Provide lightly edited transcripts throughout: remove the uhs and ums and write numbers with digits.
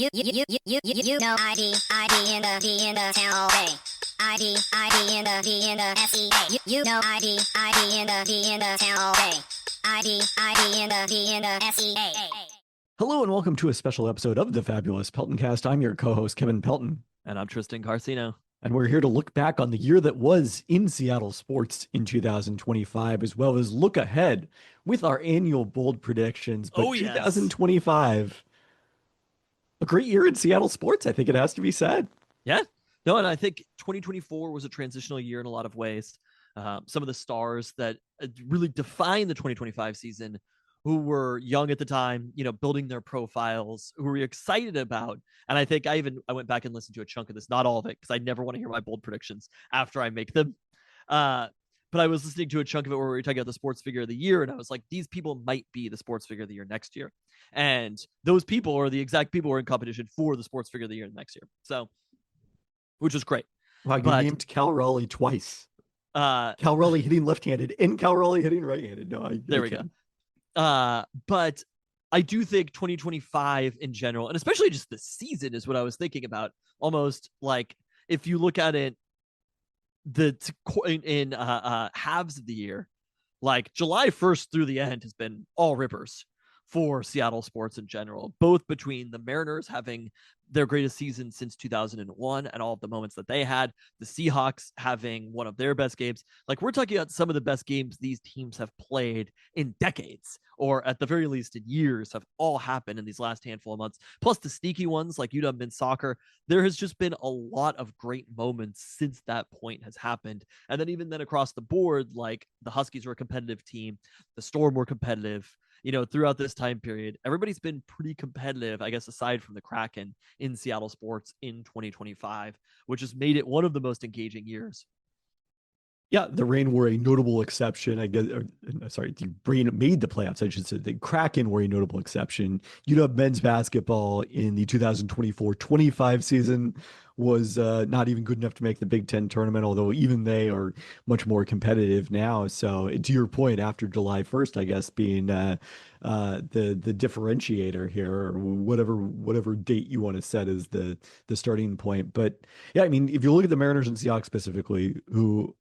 You know ID in the town all day. ID in the SEA. You know ID in the town all day. ID in the SEA. Hello and welcome to a special episode of the Fabulous Pelton Cast. I'm your co-host Kevin Pelton, and I'm Tristan Carcino, and we're here to look back on the year that was in Seattle sports in 2025, as well as look ahead with our annual bold predictions. But 2025, a great year in Seattle sports, I think it has to be said. Yeah, no, and I think 2024 was a transitional year in a lot of ways. Some of the stars that really defined the 2025 season, who were young at the time, building their profiles, who were excited about. And I think I went back and listened to a chunk of this, not all of it, because I never want to hear my bold predictions after I make them. But I was listening to a chunk of it where we were talking about the sports figure of the year, and I was like, these people might be the sports figure of the year next year. And those people are the exact people who are in competition for the sports figure of the year next year. So, which was great. Wow, you named Cal Raleigh twice. Cal Raleigh hitting left-handed and Cal Raleigh hitting right-handed. There we go. But I do think 2025 in general, and especially just the season, is what I was thinking about. Almost like if you look at it, in halves of the year, like July 1st through the end has been all rippers for Seattle sports in general, both between the Mariners having their greatest season since 2001 and all of the moments that they had, the Seahawks having one of their best games. Like, we're talking about some of the best games these teams have played in decades, or at the very least in years, have all happened in these last handful of months. Plus the sneaky ones like UW men's soccer. There has just been a lot of great moments since that point has happened. And then even then across the board, like the Huskies were a competitive team, the Storm were competitive. Throughout this time period, everybody's been pretty competitive, I guess, aside from the Kraken in Seattle sports in 2025, which has made it one of the most engaging years. Yeah, the Reign were a notable exception. The Reign made the playoffs. I should say the Kraken were a notable exception. UW men's basketball in the 2024-25 season was not even good enough to make the Big Ten tournament, although even they are much more competitive now. So to your point, after July 1st, I guess, being the differentiator here, or whatever date you want to set as the starting point. But yeah, I mean, if you look at the Mariners and Seahawks specifically, who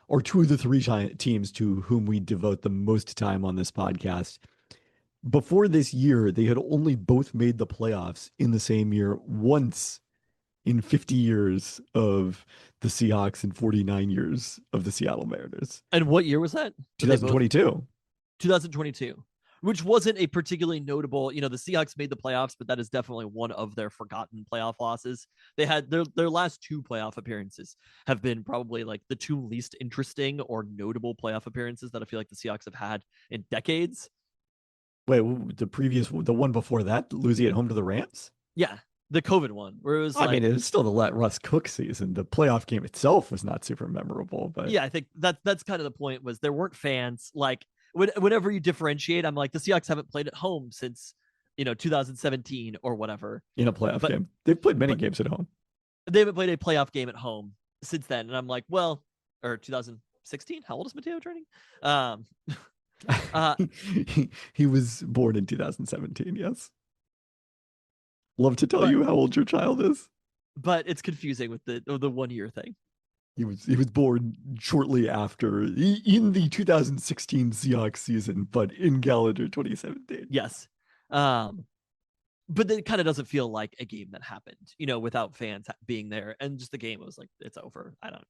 are two of the three teams to whom we devote the most time on this podcast. Before this year, they had only both made the playoffs in the same year once in 50 years of the Seahawks and 49 years of the Seattle Mariners. And what year was that? 2022. 2022. Which wasn't a particularly notable, the Seahawks made the playoffs, but that is definitely one of their forgotten playoff losses. They had their last two playoff appearances have been probably like the two least interesting or notable playoff appearances that I feel like the Seahawks have had in decades. Wait, the one before that, losing at home to the Rams? Yeah, the COVID one, where it was it was still the Let Russ Cook season. The playoff game itself was not super memorable, but yeah, I think that's kind of the point, was there weren't fans. Like, whenever you differentiate, I'm like, the Seahawks haven't played at home since 2017 or whatever in a playoff game. They've played many games at home. They haven't played a playoff game at home since then, and I'm like, well, or 2016. How old is Mateo turning? He was born in 2017. Yes. Love to tell you how old your child is, but it's confusing with the 1 year thing. He was born shortly after, in the 2016 Seahawks season, but in calendar 2017. Yes. But it kind of doesn't feel like a game that happened, without fans being there. And just the game, it was like, it's over. I don't.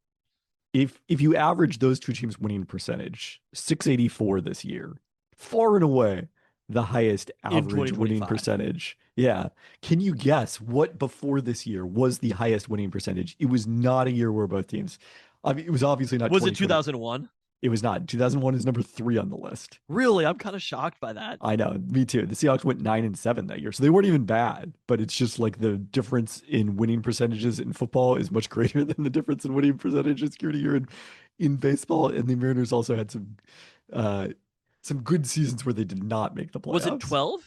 If you average those two teams' winning percentage, 684 this year, far and away the highest average winning percentage. Yeah. Can you guess what before this year was the highest winning percentage? It was not a year where both teams, I mean, it was obviously not. Was it 2001? It was not. 2001 is number 3 on the list. Really? I'm kind of shocked by that. I know. Me too. The Seahawks went 9-7 that year. So they weren't even bad, but it's just like the difference in winning percentages in football is much greater than the difference in winning percentages year to year in baseball. And the Mariners also had some good seasons where they did not make the playoffs. Was it 12?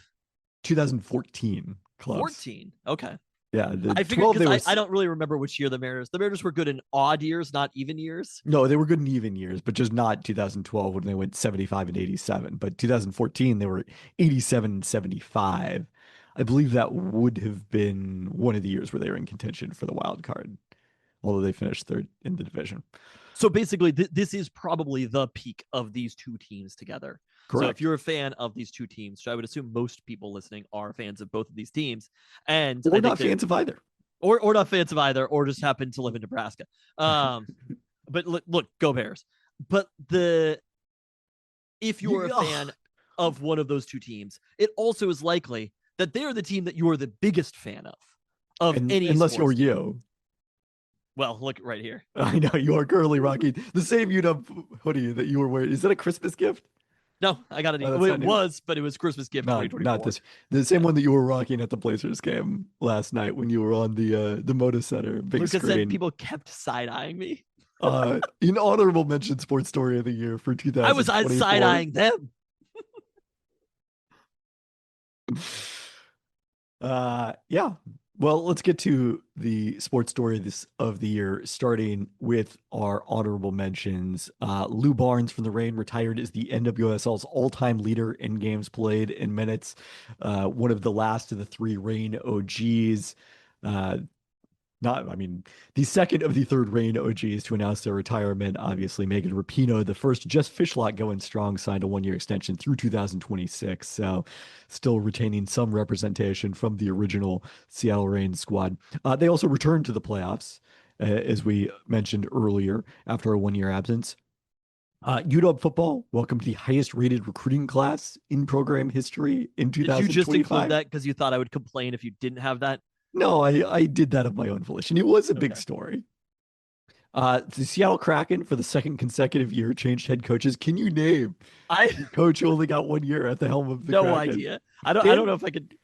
2014. Close. 14. Okay. Yeah, I figured, because I don't really remember which year the Mariners were good in odd years, not even years. No, they were good in even years, but just not 2012 when they went 75-87. But 2014 they were 87-75. I believe that would have been one of the years where they were in contention for the wild card, although they finished third in the division. So basically, this is probably the peak of these two teams together. So if Correct. you're a fan of these two teams, which I would assume most people listening are fans of both of these teams, and Or I think not fans of either. or not fans of either, or just happen to live in Nebraska. But look, go Bears. But if you're a fan of one of those two teams, it also is likely that they're the team that you are the biggest fan of any unless sports you're team. you. Well, look right here. I know you are currently rocking the same UW hoodie that you were wearing. Is that a Christmas gift? No, I got it. Oh, that's Well, not it new. was, but it was Christmas gift Not 2024. this. The same one that you were rocking at the Blazers game last night when you were on the Moda Center big Lucas screen. said people kept side-eyeing me. In honorable mention sports story of the year for 2024. I was side-eyeing them. Yeah. Well, let's get to the sports story of the year, starting with our honorable mentions. Lou Barnes from the Reign retired as the NWSL's all-time leader in games played in minutes. One of the last of the three Reign OGs. The second of the third Reign OGs to announce their retirement. Obviously, Megan Rapinoe, the first Just Fishlot going strong, signed a one-year extension through 2026. So still retaining some representation from the original Seattle Reign squad. They also returned to the playoffs, as we mentioned earlier, after a one-year absence. UW football welcomed the highest rated recruiting class in program history in 2025. Did you just include that because you thought I would complain if you didn't have that? No, I did that of my own volition. It was a big story. The Seattle Kraken, for the second consecutive year, changed head coaches. Can you name coach who only got 1 year at the helm of the no Kraken? idea. I don't know if I could.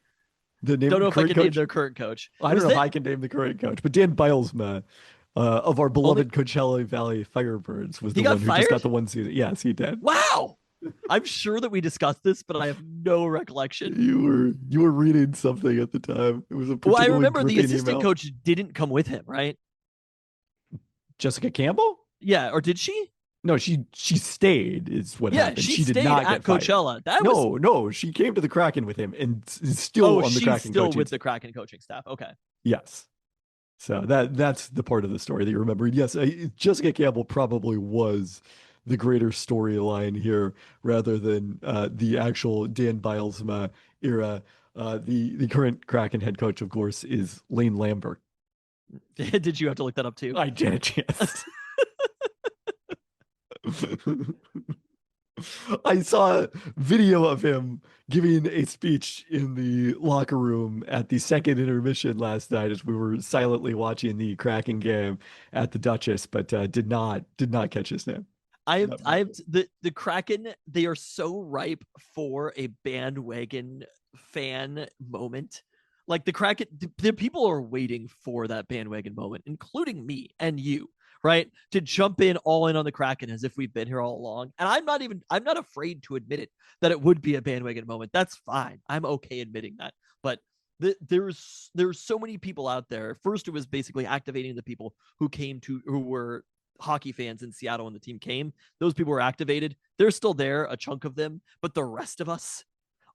Don't know if I can name their current coach. I don't know if I can name the current coach, but Dan Bilesma, of our beloved Coachella Valley Firebirds, was the one who just got the 1 season. Yes, he did. Wow. I'm sure that we discussed this, but I have no recollection. You were reading something at the time. It was a well, I remember the gripping assistant email. coach didn't come with him, right? Jessica Campbell? Yeah, or did she? No, she stayed. Is what happened. She did stayed not at get fired. Coachella. No, she came to the Kraken with him and is still on the Kraken she's still coaching with the Kraken coaching staff. Okay. Yes. So that's the part of the story that you remember. Yes, Jessica Campbell probably was the greater storyline here rather than the actual Dan Bilesma era. The current Kraken head coach, of course, is Lane Lambert. Did you have to look that up too? I did, yes. I saw a video of him giving a speech in the locker room at the second intermission last night as we were silently watching the Kraken game at the Duchess, but did not catch his name. The Kraken, they are so ripe for a bandwagon fan moment. Like the Kraken, the people are waiting for that bandwagon moment, including me and you, right? To jump all in on the Kraken as if we've been here all along. And I'm not afraid to admit it, that it would be a bandwagon moment. That's fine. I'm okay admitting that. But there's so many people out there. First, it was basically activating the people who were hockey fans in Seattle when the team came. Those people were activated. They're still there, a chunk of them, but the rest of us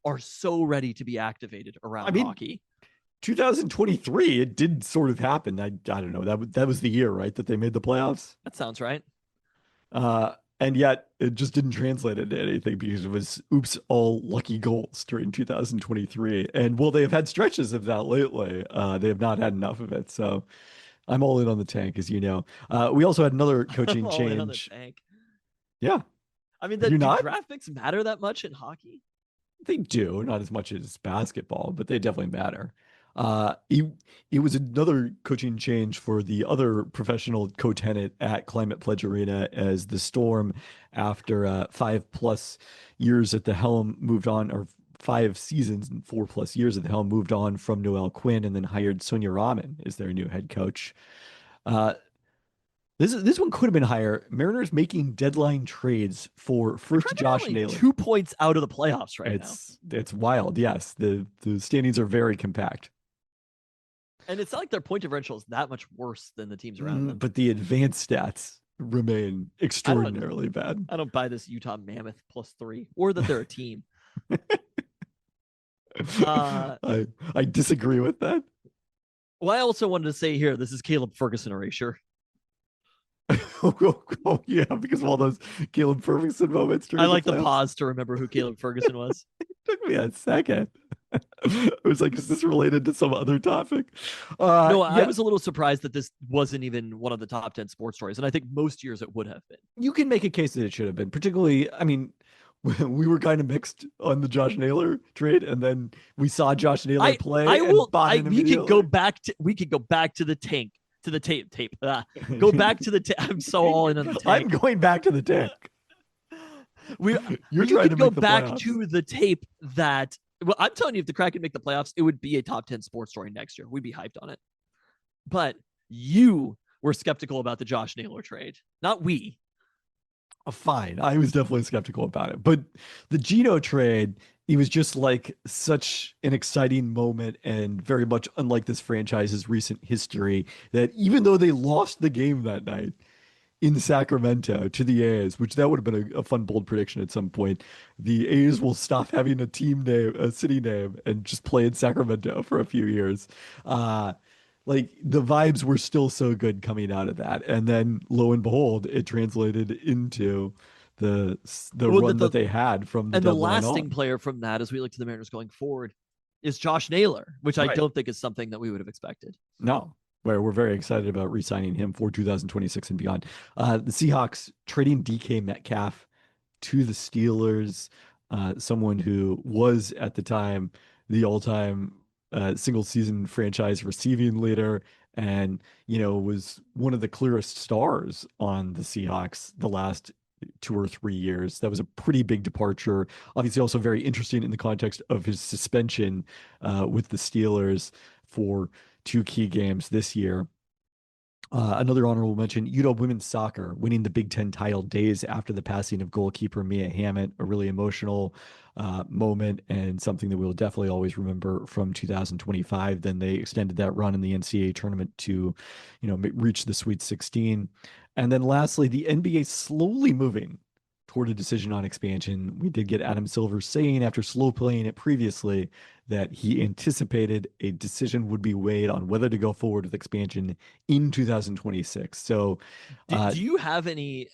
are so ready to be activated around hockey. 2023, it did sort of happen. I don't know. That was the year, right, that they made the playoffs. That sounds right. And yet it just didn't translate into anything because it was oops, all lucky goals during 2023. And while they have had stretches of that lately, they have not had enough of it. So I'm all in on the tank, as you know. We also had another coaching all change. In on the tank. Yeah. I mean, do draft picks matter that much in hockey? They do, not as much as basketball, but they definitely matter. It was another coaching change for the other professional co-tenant at Climate Pledge Arena as the Storm, after 5+ years at the helm, moved on, or 5 seasons and 4+ years at the helm, moved on from Noel Quinn and then hired Sonia Rahman as their new head coach. This one could have been higher. Mariners making deadline trades for first Josh Naylor. 2 points out of the playoffs now. It's wild. Yes, the standings are very compact. And it's not like their point differential is that much worse than the teams around them. But the advanced stats remain extraordinarily bad. I don't buy this Utah Mammoth +3 or that they're a team. I disagree with that. Well, I also wanted to say here, this is Caleb Ferguson erasure. Oh, yeah, because of all those Caleb Ferguson moments I during like the the playoffs. pause to remember who Caleb Ferguson was. Took me a second. I was like, is this related to some other topic? No, I Yeah, was a little surprised that this wasn't even one of the top 10 sports stories. And I think most years it would have been. you can make a case that it should have been, particularly, I mean, we were kind of mixed on the Josh Naylor trade, and then we saw Josh Naylor play I and will, bought in we could immediately. we could go back to the tank, to the tape. Go back to the I'm so all in on the I'm tank. going back to the tank. We You're you trying could to go make the back playoffs. to the tape that well, I'm telling you, if the Kraken make the playoffs, it would be a top 10 sports story next year. We'd be hyped on it. But you were skeptical about the Josh Naylor trade, not we. Fine. I was definitely skeptical about it. But the Gino trade, it was just like such an exciting moment and very much unlike this franchise's recent history that even though they lost the game that night in Sacramento to the A's, which that would have been a fun bold prediction at some point, the A's will stop having a team name, a city name, and just play in Sacramento for a few years. Like the vibes were still so good coming out of that, and then lo and behold, it translated into the Well, run that they had from the and the deadline lasting on. player from that, as we look to the Mariners going forward, is Josh Naylor, which I Right. don't think is something that we would have expected. No, where we're very excited about re-signing him for 2026 and beyond. The Seahawks trading DK Metcalf to the Steelers, someone who was at the time the all-time single season franchise receiving leader and was one of the clearest stars on the Seahawks the last 2 or 3 years. That was a pretty big departure. Obviously, also very interesting in the context of his suspension with the Steelers for 2 key games this year. Another honorable mention, UW women's soccer winning the Big Ten title days after the passing of goalkeeper Mia Hammett, a really emotional moment and something that we'll definitely always remember from 2025. Then they extended that run in the NCAA tournament to, reach the Sweet 16. And then lastly, the NBA slowly moving toward a decision on expansion. We did get Adam Silver saying after slow playing it previously that he anticipated a decision would be weighed on whether to go forward with expansion in 2026. So, Do you have any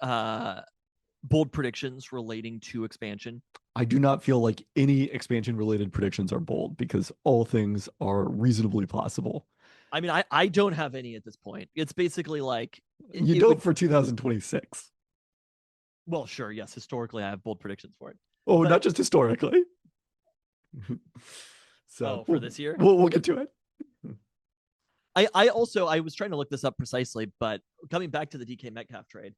bold predictions relating to expansion? I do not feel like any expansion related predictions are bold because all things are reasonably possible. I mean, I don't have any at this point. It's basically like You don't for 2026. Well, sure, yes. Historically, I have bold predictions for it. Oh, But- not just historically. So for this year? we'll get to it. I also was trying to look this up precisely, but coming back to the DK Metcalf trade,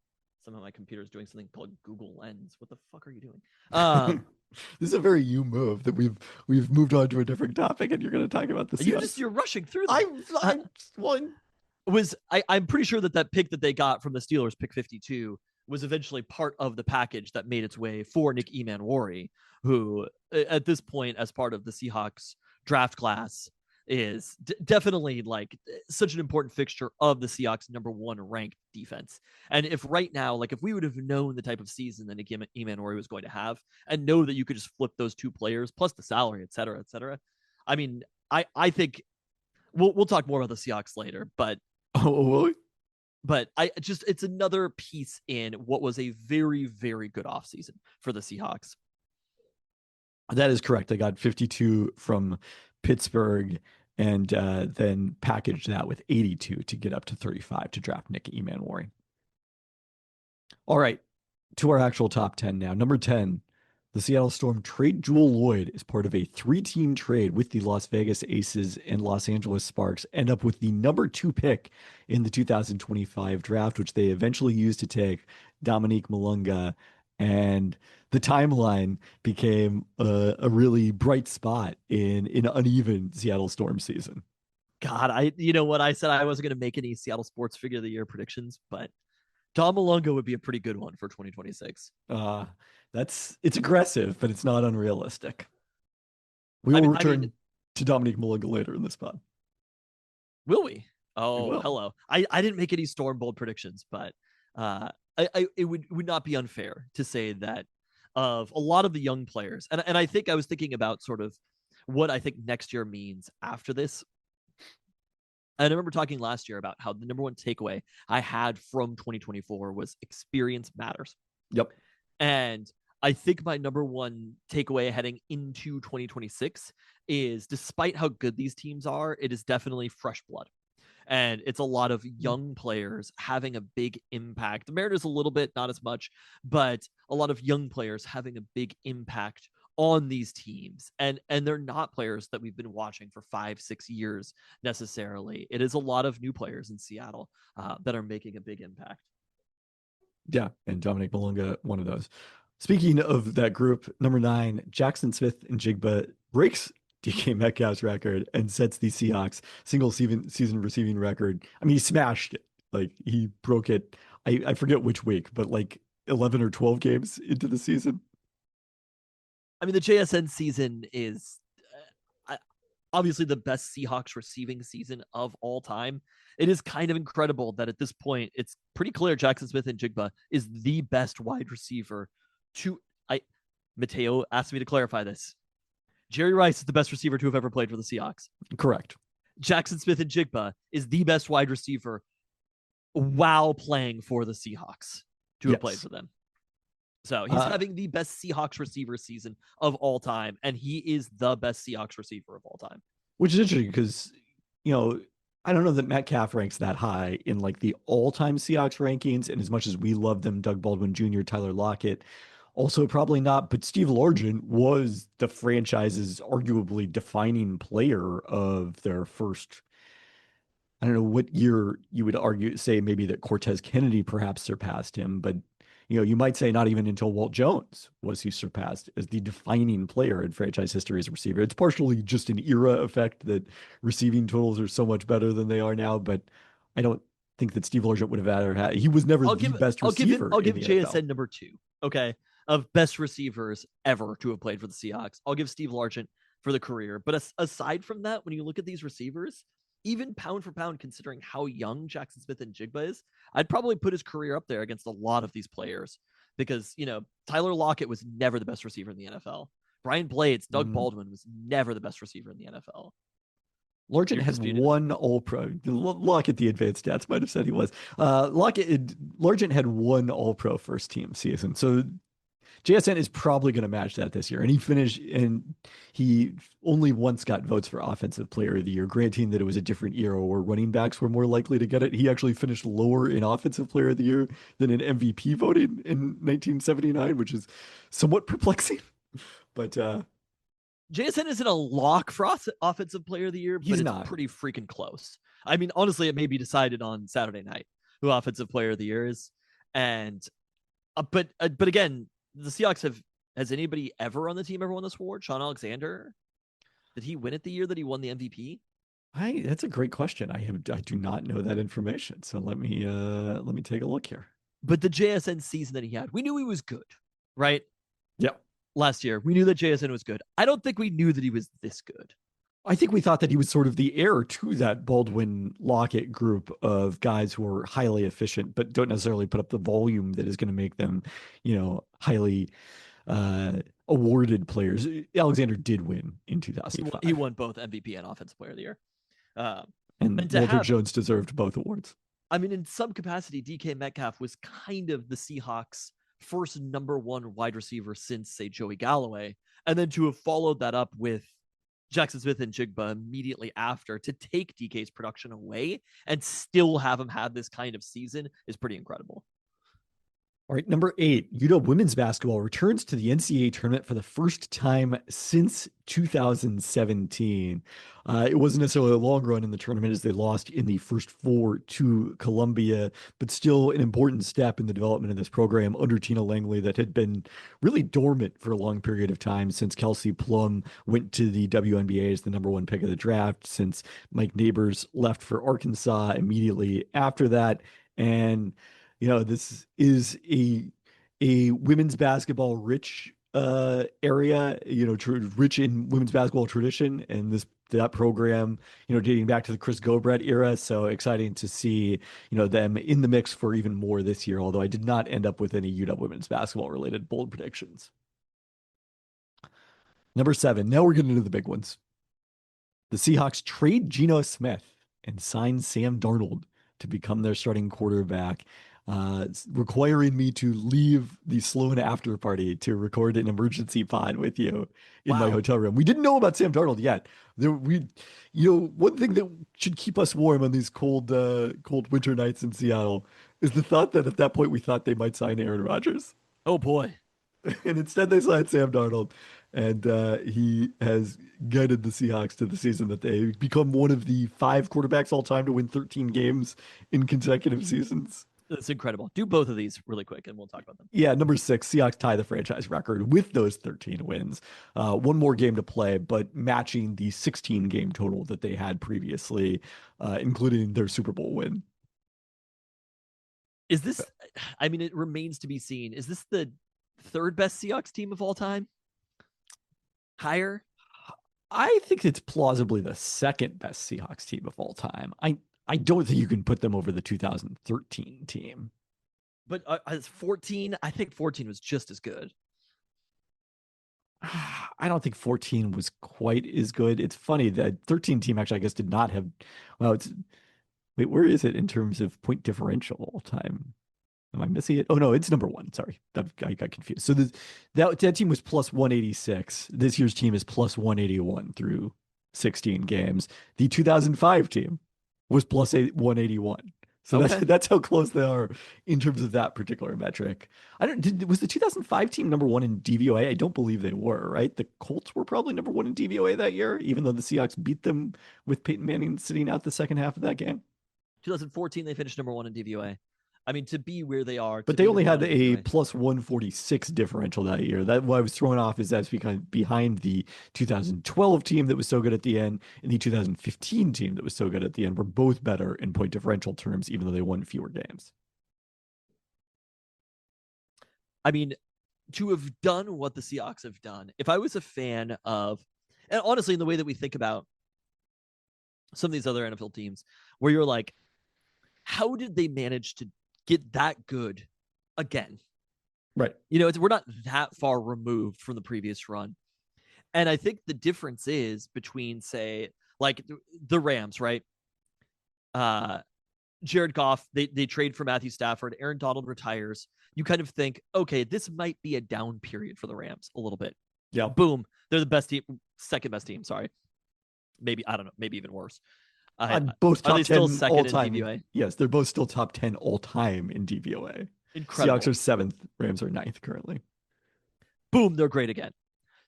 somehow my computer is doing something called Google Lens. What the fuck are you doing? This is a very you move that we've moved on to a different topic, and you're going to talk about this. You're rushing through them. I'm one. I'm pretty sure that pick that they got from the Steelers, pick 52, was eventually part of the package that made its way for Nick Emanwari, who at this point, as part of the Seahawks draft class, is definitely like such an important fixture of the Seahawks' #1 ranked defense. And if right now, like if we would have known the type of season that Nick Emanwari was going to have, and know that you could just flip those two players plus the salary, et cetera, I mean, I think we'll talk more about the Seahawks later, but it's another piece in what was a very, very good offseason for the Seahawks. That is correct. I got 52 from Pittsburgh and then packaged that with 82 to get up to 35 to draft Nick Emanwari. All right, to our actual top 10 now. Number 10, the Seattle Storm trade Jewel Lloyd as part of a 3-team trade with the Las Vegas Aces and Los Angeles Sparks, end up with the number 2 pick in the 2025 draft, which they eventually used to take Dominique Malunga. And the timeline became a really bright spot in an uneven Seattle Storm season. God, you know what? I said I wasn't going to make any Seattle Sports Figure of the Year predictions, but Dom Malunga would be a pretty good one for 2026. It's aggressive, but it's not unrealistic. We will return to Dominique Malunga later in this pod. Will we? Oh, hello. I didn't make any Storm bold predictions, but it would not be unfair to say that of a lot of the young players, and I think I was thinking about sort of what I think next year means after this. And I remember talking last year about how the number one takeaway I had from 2024 was experience matters. Yep. And I think my number one takeaway heading into 2026 is, despite how good these teams are, it is definitely fresh blood. And it's a lot of young players having a big impact. The Mariners a little bit, not as much, but a lot of young players having a big impact on these teams. And they're not players that we've been watching for 5-6 years necessarily. It is a lot of new players in Seattle that are making a big impact. Yeah, and Dominic Malunga, one of those. Speaking of that group, number 9, Jackson Smith-Njigba breaks DK Metcalf's record and sets the Seahawks single season receiving record. I mean, he smashed it. Like, he broke it. I forget which week, but like 11 or 12 games into the season. I mean, the JSN season is obviously the best Seahawks receiving season of all time. It is kind of incredible that at this point, it's pretty clear Jackson Smith-Njigba is the best wide receiver Mateo asked me to clarify this. Jerry Rice is the best receiver to have ever played for the Seahawks. Correct. Jackson Smith-Njigba is the best wide receiver while playing for the Seahawks to have played for them. So he's having the best Seahawks receiver season of all time, and he is the best Seahawks receiver of all time. Which is interesting because, you know, I don't know that Metcalf ranks that high in like the all-time Seahawks rankings, and as much as we love them, Doug Baldwin Jr., Tyler Lockett, also probably not. But Steve Largent was the franchise's arguably defining player of their first, I don't know what year you would say maybe that Cortez Kennedy perhaps surpassed him, but you know, you might say not even until Walt Jones was he surpassed as the defining player in franchise history as a receiver. It's partially just an era effect that receiving totals are so much better than they are now, but I don't think that Steve Largent would have ever had. He was never the best receiver. I'll give JSN number 2, okay, of best receivers ever to have played for the Seahawks. I'll give Steve Largent for the career. But aside from that, when you look at these receivers, even pound for pound, considering how young Jackson Smith-Njigba is, I'd probably put his career up there against a lot of these players because, you know, Tyler Lockett was never the best receiver in the NFL. Brian Blades, Doug Baldwin was never the best receiver in the NFL. Largent had one All-Pro. Lockett, the advanced stats might have said he was. Largent had one All-Pro first team season. So JSN is probably going to match that this year. And he only once got votes for Offensive Player of the Year, granting that it was a different era where running backs were more likely to get it. He actually finished lower in Offensive Player of the Year than in MVP voting in 1979, which is somewhat perplexing. But JSN isn't a lock for Offensive Player of the Year, but it's pretty freaking close. I mean, honestly, it may be decided on Saturday night who Offensive Player of the Year is. And but again, the Seahawks has anybody ever on the team ever won this award? Sean Alexander? Did he win it the year that he won the MVP? That's a great question. I do not know that information. So let me take a look here. But the JSN season that he had, we knew he was good, right? Yeah. Last year, we knew that JSN was good. I don't think we knew that he was this good. I think we thought that he was sort of the heir to that Baldwin Lockett group of guys who are highly efficient, but don't necessarily put up the volume that is going to make them, you know, highly awarded players. Alexander did win in 2005. He won both MVP and Offensive Player of the Year. And Walter Jones deserved both awards. I mean, in some capacity, DK Metcalf was kind of the Seahawks' first number one wide receiver since, say, Joey Galloway. And then to have followed that up with Jackson Smith-Njigba immediately after to take DK's production away and still have him have this kind of season is pretty incredible. All right, number 8, Utah women's basketball returns to the NCAA tournament for the first time since 2017. It wasn't necessarily a long run in the tournament as they lost in the first 4 to Columbia, but still an important step in the development of this program under Tina Langley that had been really dormant for a long period of time since Kelsey Plum went to the WNBA as the number 1 pick of the draft, since Mike Neighbors left for Arkansas immediately after that. And you know, this is a women's basketball rich area, you know, rich in women's basketball tradition, and that program, you know, dating back to the Chris Gobret era. So exciting to see, you know, them in the mix for even more this year. Although I did not end up with any UW women's basketball related bold predictions. Number 7. Now we're getting into the big ones. The Seahawks trade Geno Smith and sign Sam Darnold to become their starting quarterback, requiring me to leave the Sloan after party to record an emergency pod with you in my Wow. hotel room. We didn't know about Sam Darnold yet. One thing that should keep us warm on these cold winter nights in Seattle is the thought that at that point we thought they might sign Aaron Rodgers. Oh boy. And instead they signed Sam Darnold, and he has guided the Seahawks to the season that they become one of the 5 quarterbacks all time to win 13 games in consecutive seasons. That's incredible. Do both of these really quick and we'll talk about them. Yeah, number 6, Seahawks tie the franchise record with those 13 wins. One more game to play, but matching the 16 game total that they had previously, including their Super Bowl win. Is this, I mean, it remains to be seen. Is this the 3rd best Seahawks team of all time? Higher? I think it's plausibly the 2nd best Seahawks team of all time. I don't think you can put them over the 2013 team. But as 14, I think 14 was just as good. I don't think 14 was quite as good. It's funny that 13 team actually, I guess, did not have. Well, wait, where is it in terms of point differential all time? Am I missing it? Oh no, it's number 1. Sorry, I got confused. So that team was plus 186. This year's team is plus 181 through 16 games. The 2005 team was plus 181. So Okay. that's how close they are in terms of that particular metric. Was the 2005 team number 1 in DVOA? I don't believe they were, right? The Colts were probably number 1 in DVOA that year, even though the Seahawks beat them with Peyton Manning sitting out the second half of that game. 2014, they finished number 1 in DVOA. I mean, to be where they are. But they only had a plus 146 differential that year. That what I was thrown off is that's because behind the 2012 team that was so good at the end and the 2015 team that was so good at the end were both better in point differential terms, even though they won fewer games. I mean, to have done what the Seahawks have done, if I was a fan of, and honestly, in the way that we think about some of these other NFL teams, where you're like, how did they manage to get that good again? Right. We're not that far removed from the previous run. And I think the difference is between, say, like the Rams, right? Jared Goff, they trade for Matthew Stafford. Aaron Donald retires. You kind of think, okay, this might be a down period for the Rams a little bit. Yeah. Boom. They're the best team, 2nd best team. Sorry. Maybe, I don't know. Maybe even worse. Both top 10 still second all in time. DVOA? Yes, they're both still top 10 all time in DVOA. Incredible. Seahawks are 7th, Rams are 9th currently. Boom, they're great again.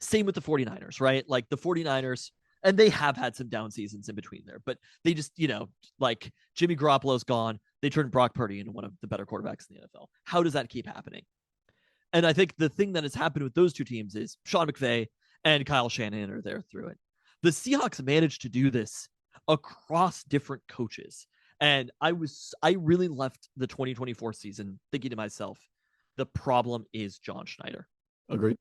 Same with the 49ers, right? Like the 49ers, and they have had some down seasons in between there, but they just, like Jimmy Garoppolo's gone. They turned Brock Purdy into one of the better quarterbacks in the NFL. How does that keep happening? And I think the thing that has happened with those two teams is Sean McVay and Kyle Shanahan are there through it. The Seahawks managed to do this across different coaches. And I really left the 2024 season thinking to myself, the problem is John Schneider. Agreed.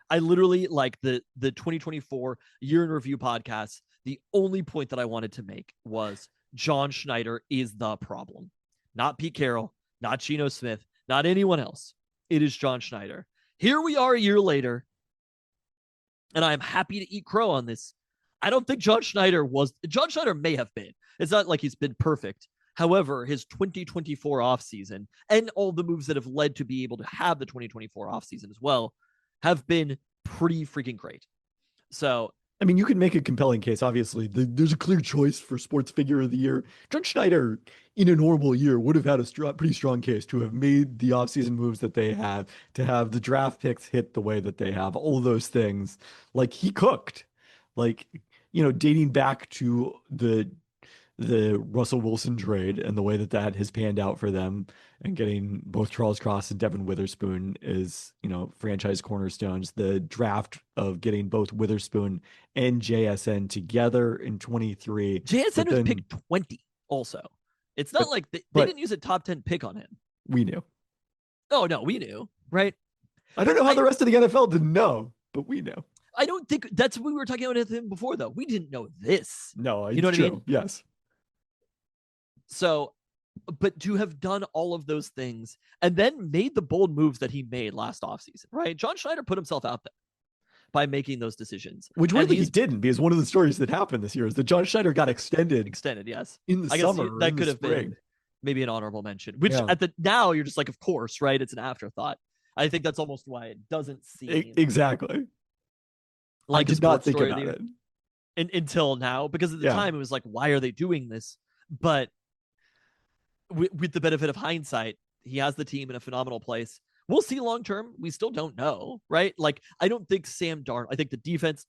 I literally, like the 2024 year in review podcast, the only point that I wanted to make was John Schneider is the problem. Not Pete Carroll, not Geno Smith, not anyone else. It is John Schneider. Here we are a year later, and I'm happy to eat crow on this. I don't think John Schneider may have been. It's not like he's been perfect. However, his 2024 offseason and all the moves that have led to be able to have the 2024 offseason as well have been pretty freaking great. So, I mean, you can make a compelling case. Obviously, there's a clear choice for sports figure of the year. John Schneider, in a normal year, would have had a pretty strong case to have made the offseason moves that they have, to have the draft picks hit the way that they have, all of those things. Like, he cooked. Like, dating back to the Russell Wilson trade and the way that has panned out for them, and getting both Charles Cross and Devin Witherspoon as, franchise cornerstones, the draft of getting both Witherspoon and JSN together in 23. JSN was picked 20 also. It's not like they didn't use a top 10 pick on him. We knew. Oh, no, we knew, right? I don't know how the rest of the NFL didn't know, but we knew. I don't think that's what we were talking about with him before, though. We didn't know this. No, you know what true. I mean? Yes. So, but to have done all of those things and then made the bold moves that he made last offseason, right? John Schneider put himself out there. by making those decisions. Which And weirdly he he's didn't, because one of the stories that happened this year is that John Schneider got extended extended, yes. in the I guess summer or that in could the have spring. been maybe an honorable mention, which Yeah. at the now you're just like, of course, right? It's an afterthought. I think that's almost why it doesn't seem Exactly. like I a did not sports think story about it. until now, because at the Yeah. time it was like, why are they doing this? But with the benefit of hindsight, he has the team in a phenomenal place. We'll see long term. We still don't know, right? Like, I don't think Sam Darnold, I think the defense,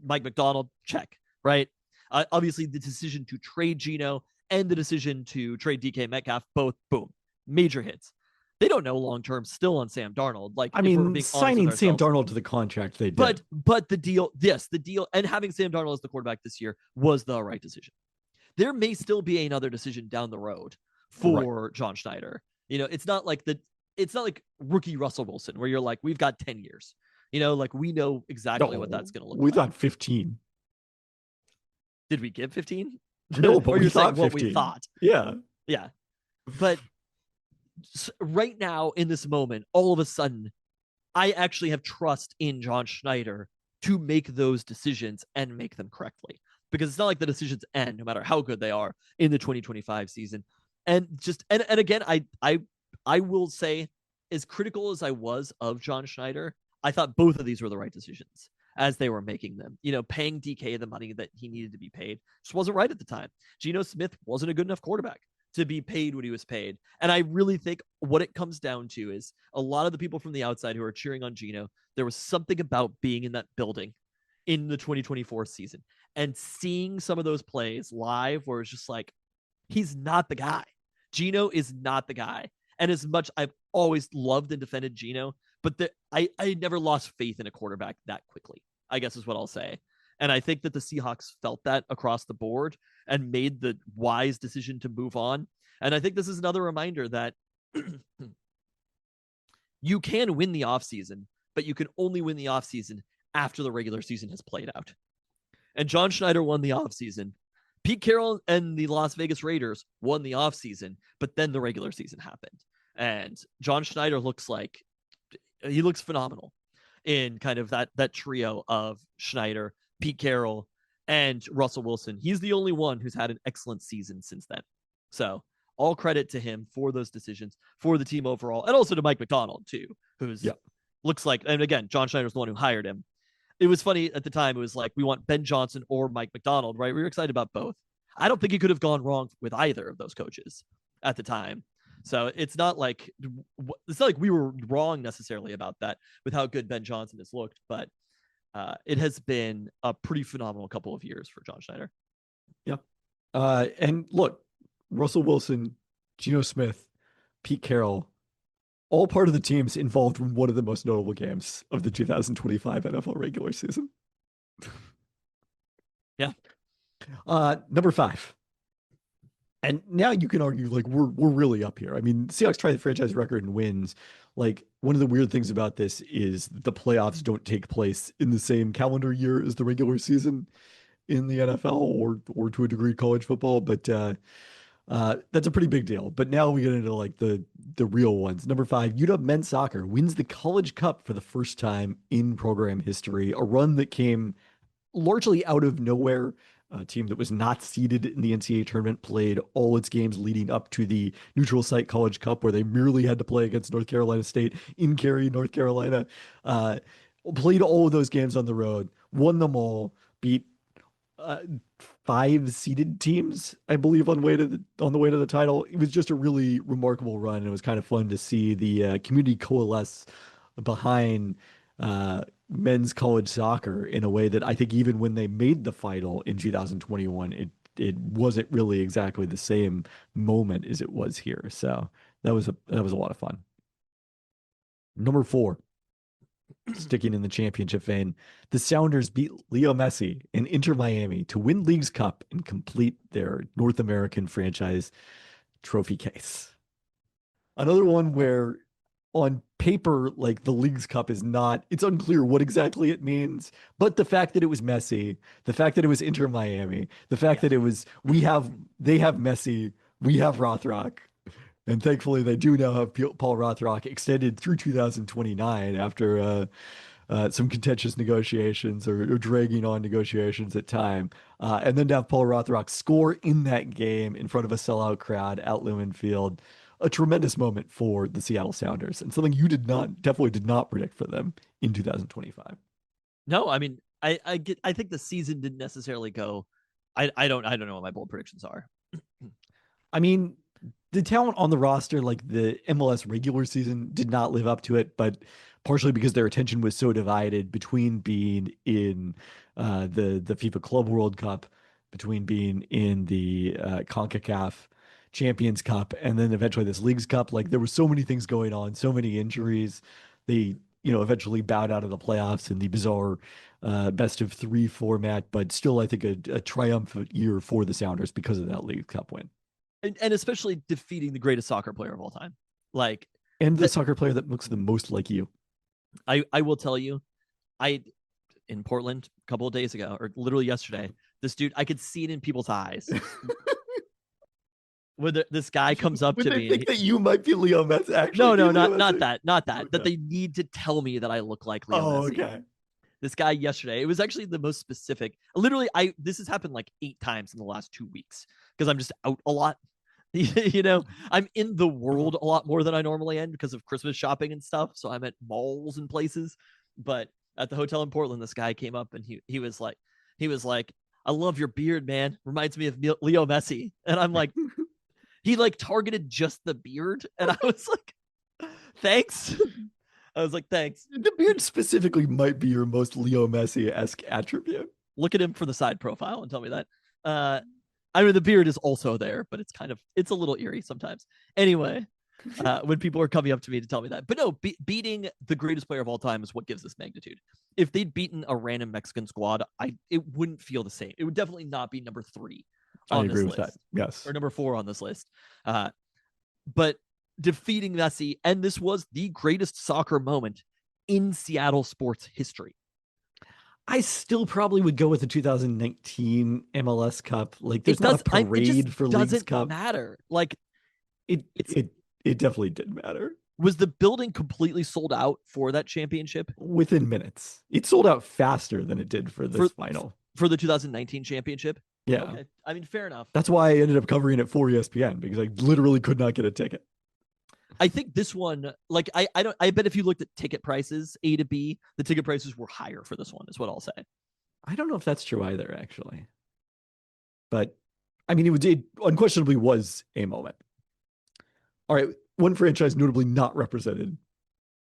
Mike Macdonald, check, right? Obviously, the decision to trade Geno and the decision to trade DK Metcalf, both, boom, major hits. They don't know long term still on Sam Darnold. Like, I if we're mean, being signing honest with Sam ourselves. Darnold to the contract they did. But the deal, yes, the deal, and having Sam Darnold as the quarterback this year was the right decision. There may still be another decision down the road for John Schneider. You know, it's not like rookie Russell Wilson where you're like, we've got 10 years. You know, like we know exactly what that's going to look we like. thought 15. Did we give 15? No, but or we you're saying thought what 15. we thought. Yeah. Yeah. But right now in this moment, all of a sudden, I actually have trust in John Schneider to make those decisions and make them correctly. Because it's not like the decisions end, no matter how good they are in the 2025 season. And just and again, I will say, as critical as I was of John Schneider, I thought both of these were the right decisions as they were making them. You know, paying DK the money that he needed to be paid just wasn't right at the time. Geno Smith wasn't a good enough quarterback to be paid what he was paid. And I really think what it comes down to is a lot of the people from the outside who are cheering on Geno, there was something about being in that building in the 2024 season and seeing some of those plays live where it's just like, he's not the guy. Geno is not the guy. And as much I've always loved and defended Geno, but I never lost faith in a quarterback that quickly, I guess is what I'll say. And I think that the Seahawks felt that across the board and made the wise decision to move on. And I think this is another reminder that you can win the offseason, but you can only win the offseason after the regular season has played out. And John Schneider won the offseason. Pete Carroll and the Las Vegas Raiders won the offseason, but then the regular season happened. And John Schneider looks phenomenal in kind of that trio of Schneider, Pete Carroll, and Russell Wilson. He's the only one who's had an excellent season since then. So all credit to him for those decisions, for the team overall, and also to Mike Macdonald too, who's looks like, and again, John Schneider's the one who hired him. It was funny at the time. It was like, we want Ben Johnson or Mike Macdonald, right? We were excited about both. I don't think he could have gone wrong with either of those coaches at the time. So it's not like we were wrong necessarily about that with how good Ben Johnson has looked, but it has been a pretty phenomenal couple of years for John Schneider. Yeah. And look, Russell Wilson, Geno Smith, Pete Carroll, all part of the teams involved in one of the most notable games of the 2025 NFL regular season. Yeah. Number 5. And now you can argue like we're really up here. I mean, Seahawks try the franchise record and wins. Like, one of the weird things about this is the playoffs don't take place in the same calendar year as the regular season in the NFL or to a degree college football, but that's a pretty big deal. But now we get into like the real ones. Number 5, UW men's soccer wins the College Cup for the first time in program history, a run that came largely out of nowhere. A team that was not seeded in the NCAA tournament played all its games leading up to the neutral site College Cup, where they merely had to play against North Carolina State in Cary, North Carolina. Played all of those games on the road, won them all, beat 5 seeded teams, I believe, on the way to the title. It was just a really remarkable run, and it was kind of fun to see the community coalesce behind men's college soccer in a way that I think even when they made the final in 2021, it wasn't really exactly the same moment as it was here. So that was a lot of fun. Number 4, sticking in the championship vein, the Sounders beat Leo Messi and Inter Miami to win Leagues Cup and complete their North American franchise trophy case. Another one where on paper, like, the Leagues Cup is not, it's unclear what exactly it means, but the fact that it was Messi, the fact that it was Inter Miami, the fact that it was, they have Messi, we have Rothrock, and thankfully they do now have Paul Rothrock extended through 2029 after some contentious negotiations or dragging on negotiations at time. And then to have Paul Rothrock score in that game in front of a sellout crowd at Lumen Field, a tremendous moment for the Seattle Sounders and something you definitely did not predict for them in 2025. No, I mean, I think the season didn't necessarily go. I don't know what my bold predictions are. I mean, the talent on the roster, like the MLS regular season, did not live up to it, but partially because their attention was so divided between being in the FIFA Club World Cup, between being in the CONCACAF Champions Cup, and then eventually this Leagues Cup. Like there were so many things going on, so many injuries. They, eventually bowed out of the playoffs in the bizarre best of three format, but still, I think a triumphant year for the Sounders because of that League Cup win. And especially defeating the greatest soccer player of all time. Like, and the soccer player that looks the most like you. I will tell you, in Portland a couple of days ago, or literally yesterday, this dude, I could see it in people's eyes. When this guy comes up to me, think that you might be Leo Messi. Actually, no, not that. Okay. That they need to tell me that I look like Leo Messi. Okay. This guy yesterday, it was actually the most specific. Literally, this has happened like 8 times in the last 2 weeks because I'm just out a lot. I'm in the world a lot more than I normally am because of Christmas shopping and stuff. So I'm at malls and places. But at the hotel in Portland, this guy came up and he was like, I love your beard, man. Reminds me of Leo Messi. And I'm like, he like targeted just the beard. And I was like, thanks. I was like, thanks. The beard specifically might be your most Leo Messi-esque attribute. Look at him for the side profile and tell me that. I mean, the beard is also there, but it's a little eerie sometimes. Anyway, when people are coming up to me to tell me that. But no, beating the greatest player of all time is what gives this magnitude. If they'd beaten a random Mexican squad, it wouldn't feel the same. It would definitely not be number 3 on this list. With that. Yes. Or number 4 on this list. But defeating Messi, and this was the greatest soccer moment in Seattle sports history. I still probably would go with the 2019 MLS Cup. Like, there's not a parade for Leagues Cup. Doesn't matter. Like, it definitely did matter. Was the building completely sold out for that championship? Within minutes. It sold out faster than it did for this final. For the 2019 championship? Yeah. Okay. I mean, fair enough. That's why I ended up covering it for ESPN, because I literally could not get a ticket. I think this one, like, I bet if you looked at ticket prices, A to B, the ticket prices were higher for this one, is what I'll say. I don't know if that's true either, actually. But, I mean, it unquestionably was a moment. All right, one franchise notably not represented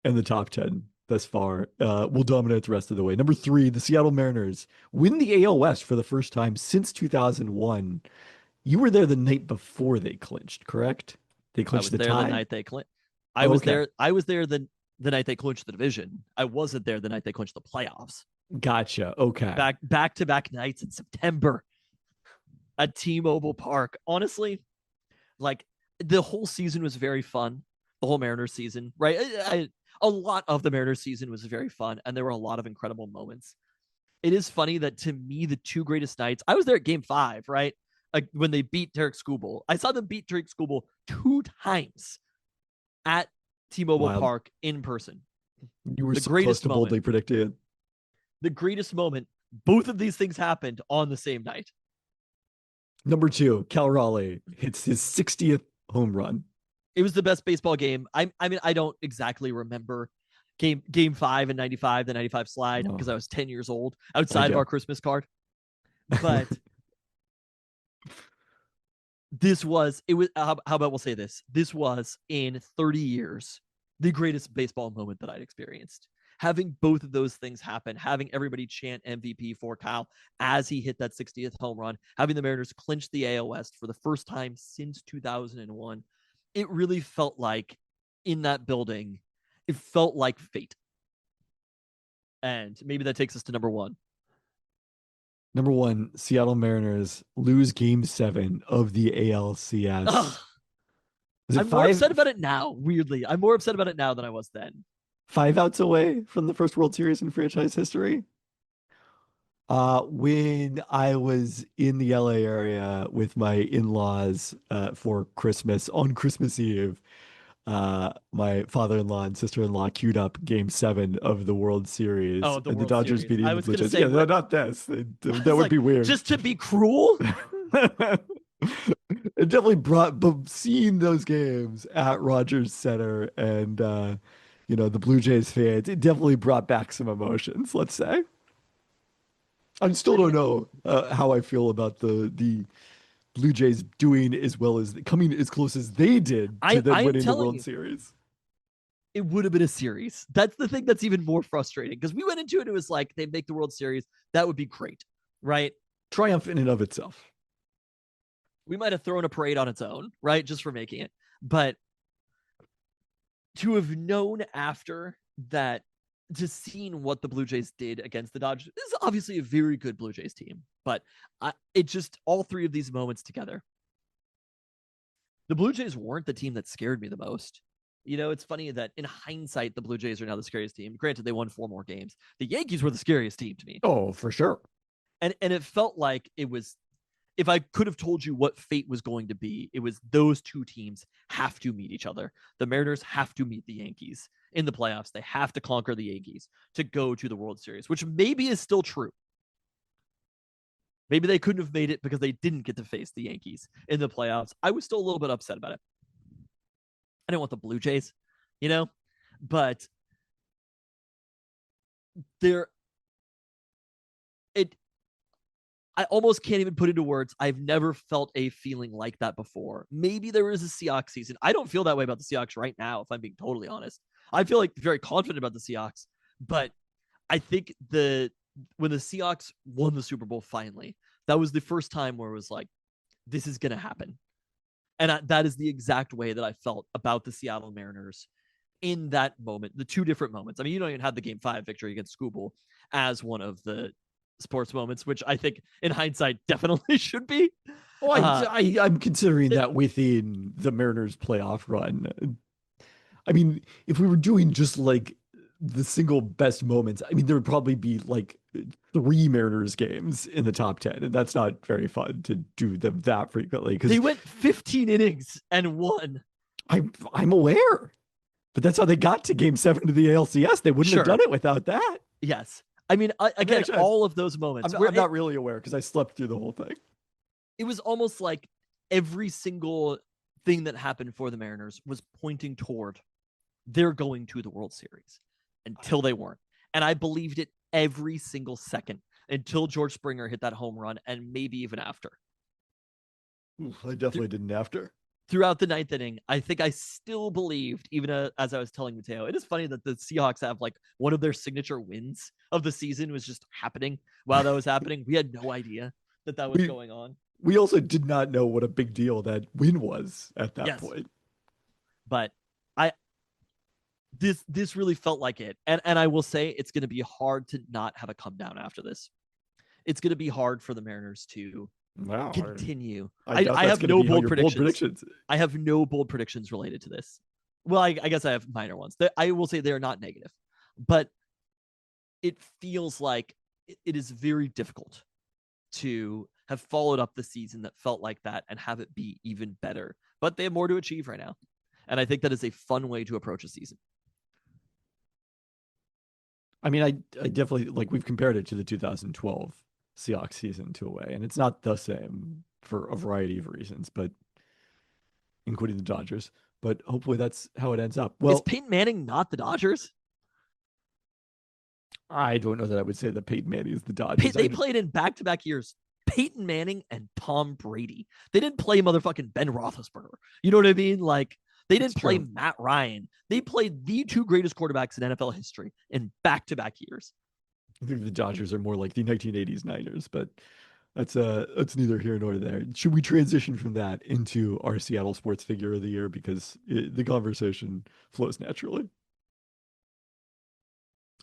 in the top 10 thus far will dominate the rest of the way. Number 3, the Seattle Mariners win the AL West for the first time since 2001. You were there the night before they clinched, correct? They clinched the tie. The night they clinched. I was there the night they clinched the division. I wasn't there the night they clinched the playoffs. Gotcha. Okay. Back to back nights in September at T-Mobile Park. Honestly, like, the whole season was very fun. The whole Mariners season, right? A lot of the Mariners season was very fun, and there were a lot of incredible moments. It is funny that, to me, the 2 greatest nights, I was there at Game 5, right? Like, when they beat Derek Skubal. I saw them beat Derek Skubal 2 times at T-Mobile Park in person. You were the greatest to boldly predict it. The greatest moment. Both of these things happened on the same night. Number 2, Cal Raleigh hits his 60th home run. It was the best baseball game. I mean, I don't exactly remember game 5 in 95, the 95 slide, because I was 10 years old, outside of our Christmas card. But how about we'll say this? This was, in 30 years, the greatest baseball moment that I'd experienced. Having both of those things happen, having everybody chant MVP for Cal as he hit that 60th home run, having the Mariners clinch the AL West for the first time since 2001, it really felt like, in that building, it felt like fate. And maybe that takes us to number 1. Number 1, Seattle Mariners lose Game 7 of the ALCS. I'm more upset about it now, weirdly. I'm more upset about it now than I was then. 5 outs away from the first World Series in franchise history. When I was in the LA area with my in-laws for Christmas, on Christmas Eve, my father-in-law and sister-in-law queued up Game 7 of the World Series, Oh, the and the World Dodgers Series. beating I the was Blue gonna Jays. say, Yeah, no, not this. I That was would like, be weird. just to be cruel. It definitely brought, but seeing those games at Rogers Center and the Blue Jays fans, it definitely brought back some emotions, let's say. I still I don't mean, know how I feel about the Blue Jays doing as well as coming as close as they did to them I am winning the telling World you, Series. it would have been a series. That's the thing that's even more frustrating because we went into it. It was like they make the World Series. That would be great, right? Triumph in and of itself. We might have thrown a parade on its own, right? Just for making it. But to have known after that, to seeing what the Blue Jays did against the Dodgers, this is obviously a very good Blue Jays team, but it just all three of these moments together. The Blue Jays weren't the team that scared me the most. It's funny that in hindsight, the Blue Jays are now the scariest team. Granted, they won 4 more games. The Yankees were the scariest team to me. Oh, for sure. And it felt like it was, if I could have told you what fate was going to be, it was those two teams have to meet each other. The Mariners have to meet the Yankees in the playoffs. They have to conquer the Yankees to go to the World Series, which maybe is still true. Maybe they couldn't have made it because they didn't get to face the Yankees in the playoffs. I was still a little bit upset about it. I didn't want the Blue Jays, but I almost can't even put into words. I've never felt a feeling like that before. Maybe there was a Seahawks season. I don't feel that way about the Seahawks right now, if I'm being totally honest. I feel like very confident about the Seahawks, but I think when the Seahawks won the Super Bowl finally, that was the first time where it was like, this is going to happen. And that is the exact way that I felt about the Seattle Mariners in that moment, the two different moments. I mean, you don't even have the Game 5 victory against Skubal as one of the sports moments, which I think in hindsight definitely should be. Oh, I'm considering that within the Mariners playoff run. I mean, if we were doing just like the single best moments, I mean, there would probably be like 3 Mariners games in the top 10, and that's not very fun to do them that frequently because they went 15 innings and won. I'm aware, but that's how they got to Game 7 of the ALCS. They wouldn't have done it without that. Yes. I mean, again, actually, all of those moments. I'm not really aware because I slept through the whole thing. It was almost like every single thing that happened for the Mariners was pointing toward they're going to the World Series until they weren't. And I believed it every single second until George Springer hit that home run and maybe even after. I definitely didn't after. Throughout the 9th inning, I think I still believed, even as I was telling Mateo, it is funny that the Seahawks have like one of their signature wins of the season was just happening while that was happening. We had no idea that was going on. We also did not know what a big deal that win was at that point. But this really felt like it. And I will say it's going to be hard to not have a come down after this. It's going to be hard for the Mariners to continue. I have no bold predictions. I have no bold predictions related to this. Well, I guess I have minor ones. I will say they're not negative, but it feels like it is very difficult to have followed up the season that felt like that and have it be even better. But they have more to achieve right now. And I think that is a fun way to approach a season. I mean, I definitely, like, we've compared it to the 2012 Seahawks season to a way, and it's not the same for a variety of reasons, but including the Dodgers. But hopefully that's how it ends up. Well, is Peyton Manning not the Dodgers? I don't know that I would say that Peyton Manning is the Dodgers. They played in back-to-back years. Peyton Manning and Tom Brady. They didn't play motherfucking Ben Roethlisberger. You know what I mean? Like, they didn't play Matt Ryan. They played the 2 greatest quarterbacks in NFL history in back-to-back years. I think the Dodgers are more like the 1980s Niners, but that's neither here nor there. Should we transition from that into our Seattle Sports Figure of the Year, because the conversation flows naturally?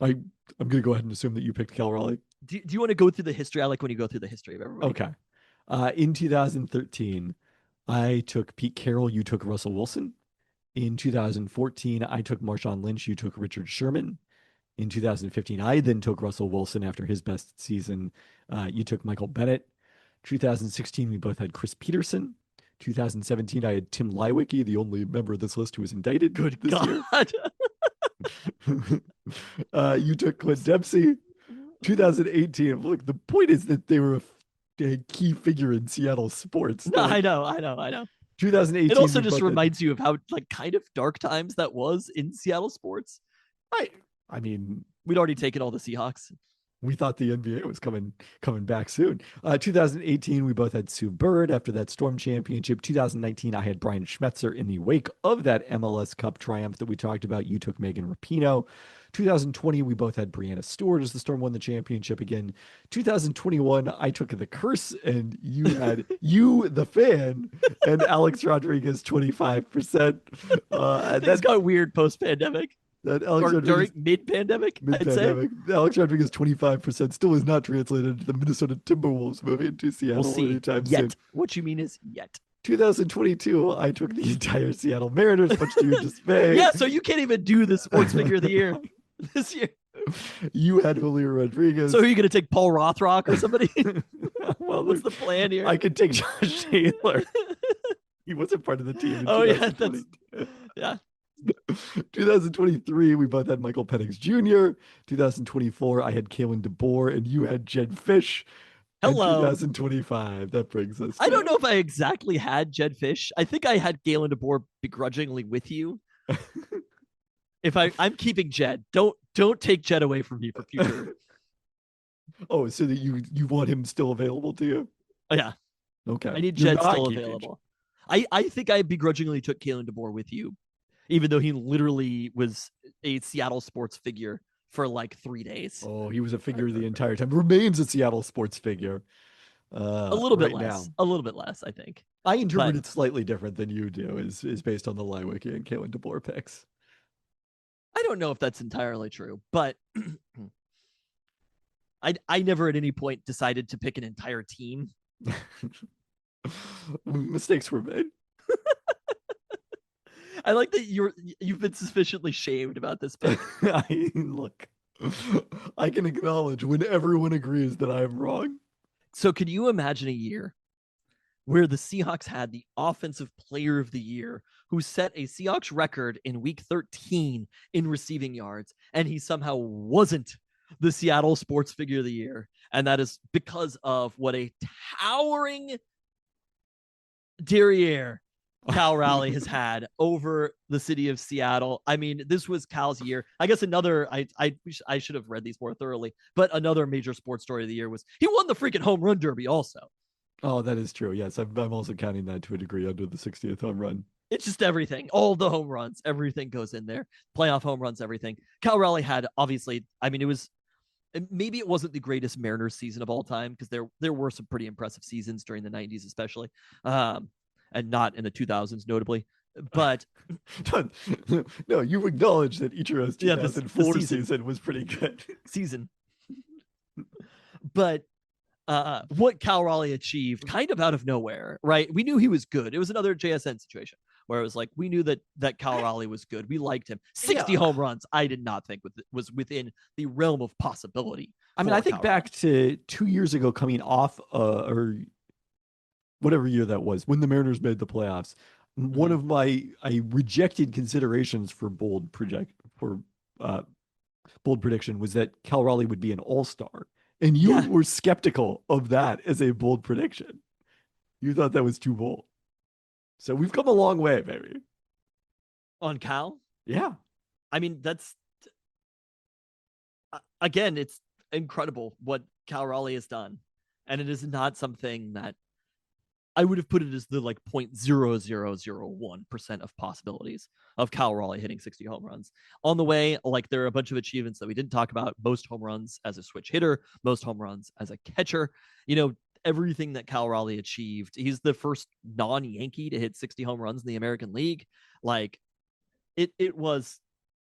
I'm going to go ahead and assume that you picked Cal Raleigh. Do you want to go through the history? I like when you go through the history of everybody. Okay. In 2013, I took Pete Carroll. You took Russell Wilson. In 2014, I took Marshawn Lynch. You took Richard Sherman. In 2015, I then took Russell Wilson after his best season. You took Michael Bennett. 2016, we both had Chris Peterson. 2017, I had Tim Leiweke, the only member of this list who was indicted Good this God. year. You took Clint Dempsey. 2018. Look, the point is that they were a key figure in Seattle sports. No, Like, I know. 2018. It also we just both had- reminds you of how like kind of dark times that was in Seattle sports. I mean, We'd already taken all the Seahawks. we thought the NBA was coming back soon. 2018, we both had Sue Bird after that Storm championship. 2019, I had Brian Schmetzer in the wake of that MLS Cup triumph that we talked about. You took Megan Rapinoe. 2020, we both had Brianna Stewart as the Storm won the championship again. 2021, I took the curse, and you had you, the fan, and Alex Rodriguez 25%. Things got weird post-pandemic that Alex or Rodriguez during mid-pandemic. I'd say. mid-pandemic. Alex Rodriguez 25% still is not translated into the Minnesota Timberwolves moving to Seattle We'll see. anytime Yet, soon. what you mean is yet. 2022, I took the entire Seattle Mariners, much to your dismay. Yeah, so you can't even do the sports figure of the year this year. You had Julio Rodriguez. So are you going to take Paul Rothrock or somebody? well, What's the plan here? I could take Josh Taylor. He wasn't part of the team. In Oh, yeah, 2020. yeah. 2023, we both had Michael Penix Jr. 2024, I had Kalen DeBoer, and you had Jed Fish. And Hello. 2025, that brings us. I don't know if I exactly had Jed Fish. I think I had Galen DeBoer begrudgingly with you. If I'm keeping Jed. Don't take Jed away from me for future. Oh, so that you want him still available to you? Oh, yeah. Okay. I need You're Jed not still keeping available. I think I begrudgingly took Kalen DeBoer with you, even though he literally was a Seattle sports figure for like 3 days. Oh, he was a figure the entire time. Remains a Seattle sports figure. A little bit right less. now. A little bit less, I think. I interpret But- it slightly different than you do. Is based on the Leiweke and Kalen DeBoer picks. I don't know if that's entirely true, but I never at any point decided to pick an entire team. Mistakes were made. I like that you've been sufficiently shamed about this pick. Look, I can acknowledge when everyone agrees that I'm wrong. So can you imagine a year where the Seahawks had the offensive player of the year who set a Seahawks record in week 13 in receiving yards, and he somehow wasn't the Seattle sports figure of the year? And that is because of what a towering derriere Cal Raleigh has had over the city of Seattle. I mean, this was Cal's year. I guess another, I should have read these more thoroughly, but another major sports story of the year was he won the freaking home run derby also. Oh, that is true. Yes, I'm also counting that to a degree under the 60th home run. It's just everything. All the home runs, everything goes in there. Playoff home runs, everything. Cal Raleigh had, obviously, I mean, maybe it wasn't the greatest Mariners season of all time, because there were some pretty impressive seasons during the 90s, especially, and not in the 2000s, notably. But no, you acknowledge that Ichiro's Yeah, the 2004 season. season was pretty good. season. But what Cal Raleigh achieved kind of out of nowhere, right? We knew he was good. It was another JSN situation where it was like, we knew that Cal Raleigh was good. We liked him. 60 Yeah. home runs, I did not think was within the realm of possibility. I mean, for I think Cal back to 2 years ago, coming off or whatever year that was, when the Mariners made the playoffs. One of I rejected considerations for bold prediction was that Cal Raleigh would be an all-star, and you Yeah. were skeptical of that as a bold prediction. You thought that was too bold. So we've come a long way, baby. on Cal. Yeah. I mean, that's again, it's incredible what Cal Raleigh has done, and it is not something that I would have put it as the like 0.0001% of possibilities of Cal Raleigh hitting 60 home runs on the way. Like, there are a bunch of achievements that we didn't talk about: most home runs as a switch hitter, most home runs as a catcher. You know, everything that Cal Raleigh achieved. He's the first non-Yankee to hit 60 home runs in the American League. Like, it was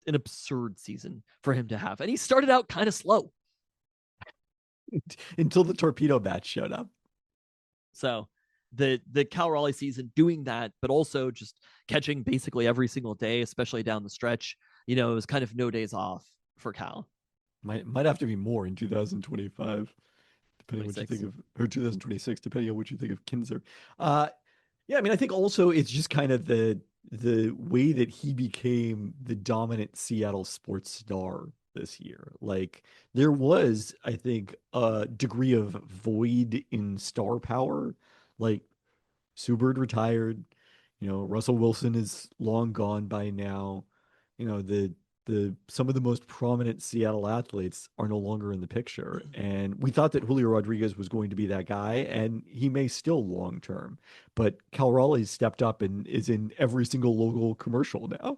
an absurd season for him to have, and he started out kind of slow. Until the torpedo bat showed up. So the Cal Raleigh season, doing that, but also just catching basically every single day, especially down the stretch, you know, it was kind of no days off for Cal. Might have to be more in 2025, depending on what you 26. think of, or 2026, depending on what you think of Kinzer. Yeah, I mean, I think also it's just kind of the way that he became the dominant Seattle sports star this year. Like there was, I think, a degree of void in star power. Like Subert retired, Russell Wilson is long gone by now. The some of the most prominent Seattle athletes are no longer in the picture. And we thought that Julio Rodriguez was going to be that guy, and he may still long term. But Cal Raleigh stepped up and is in every single local commercial now.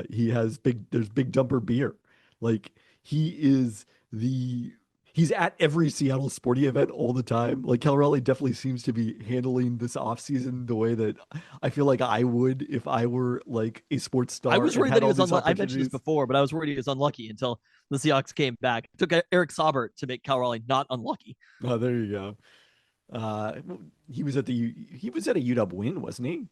There's Big Dumper beer. Like he is the he's at every Seattle sporting event all the time. Like Cal Raleigh definitely seems to be handling this offseason the way that I feel like I would if I were like a sports star. I was and worried had that he all was these unlucky. I mentioned this opportunities. before, but I was worried he was unlucky until the Seahawks came back. It took Eric Saubert to make Cal Raleigh not unlucky. Oh, there you go. He was at a UW win, wasn't he?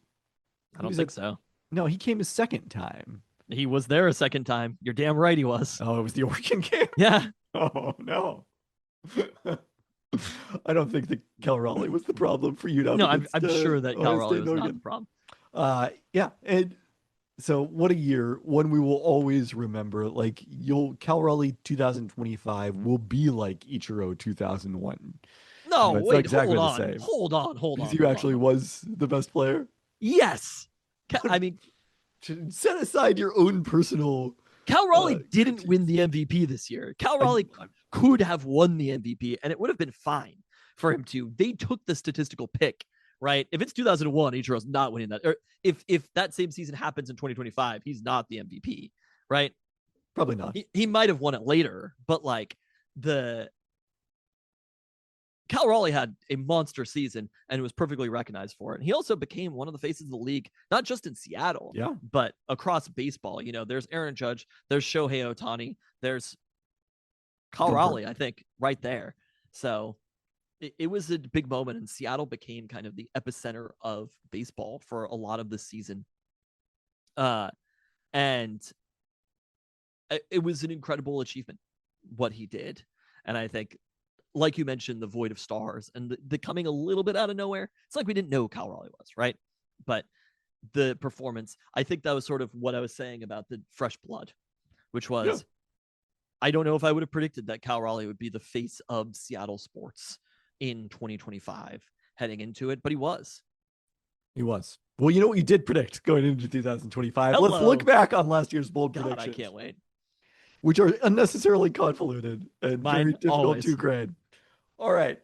I don't think so. No, he came a second time. He was there a second time. You're damn right he was. Oh, it was the Oregon game. Yeah. Oh no. I don't think that Cal Raleigh was the problem for UW. No, I'm sure that Cal Ohio Raleigh State was and not the problem. Yeah, and so what a year, one we will always remember. Like Cal Raleigh 2025 will be like Ichiro 2001. No, It's not wait, exactly the hold on. same. Hold on. Because he actually was the best player. Yes. I mean, Set aside your own personal. Cal Raleigh didn't win the MVP this year. Cal Raleigh could have won the MVP, and it would have been fine for him to. They took the statistical pick, right? If it's 2001, Ichiro's not winning that. Or if that same season happens in 2025, he's not the MVP, right? Probably not. He might have won it later, but like Cal Raleigh had a monster season and was perfectly recognized for it. And he also became one of the faces of the league, not just in Seattle, but across baseball. There's Aaron Judge, there's Shohei Ohtani, there's Cal Raleigh, I think, right there. So it was a big moment, and Seattle became kind of the epicenter of baseball for a lot of the season. And it was an incredible achievement, what he did. And I think, like you mentioned, the void of stars and the coming a little bit out of nowhere. It's like we didn't know who Cal Raleigh was, right? But the performance, I think that was sort of what I was saying about the fresh blood, which was, I don't know if I would have predicted that Cal Raleigh would be the face of Seattle sports in 2025 heading into it, but he was. He was. Well, you know what you did predict going into 2025? Hello. Let's look back on last year's bold predictions. I can't wait. Which are unnecessarily convoluted and very difficult to grade. All right.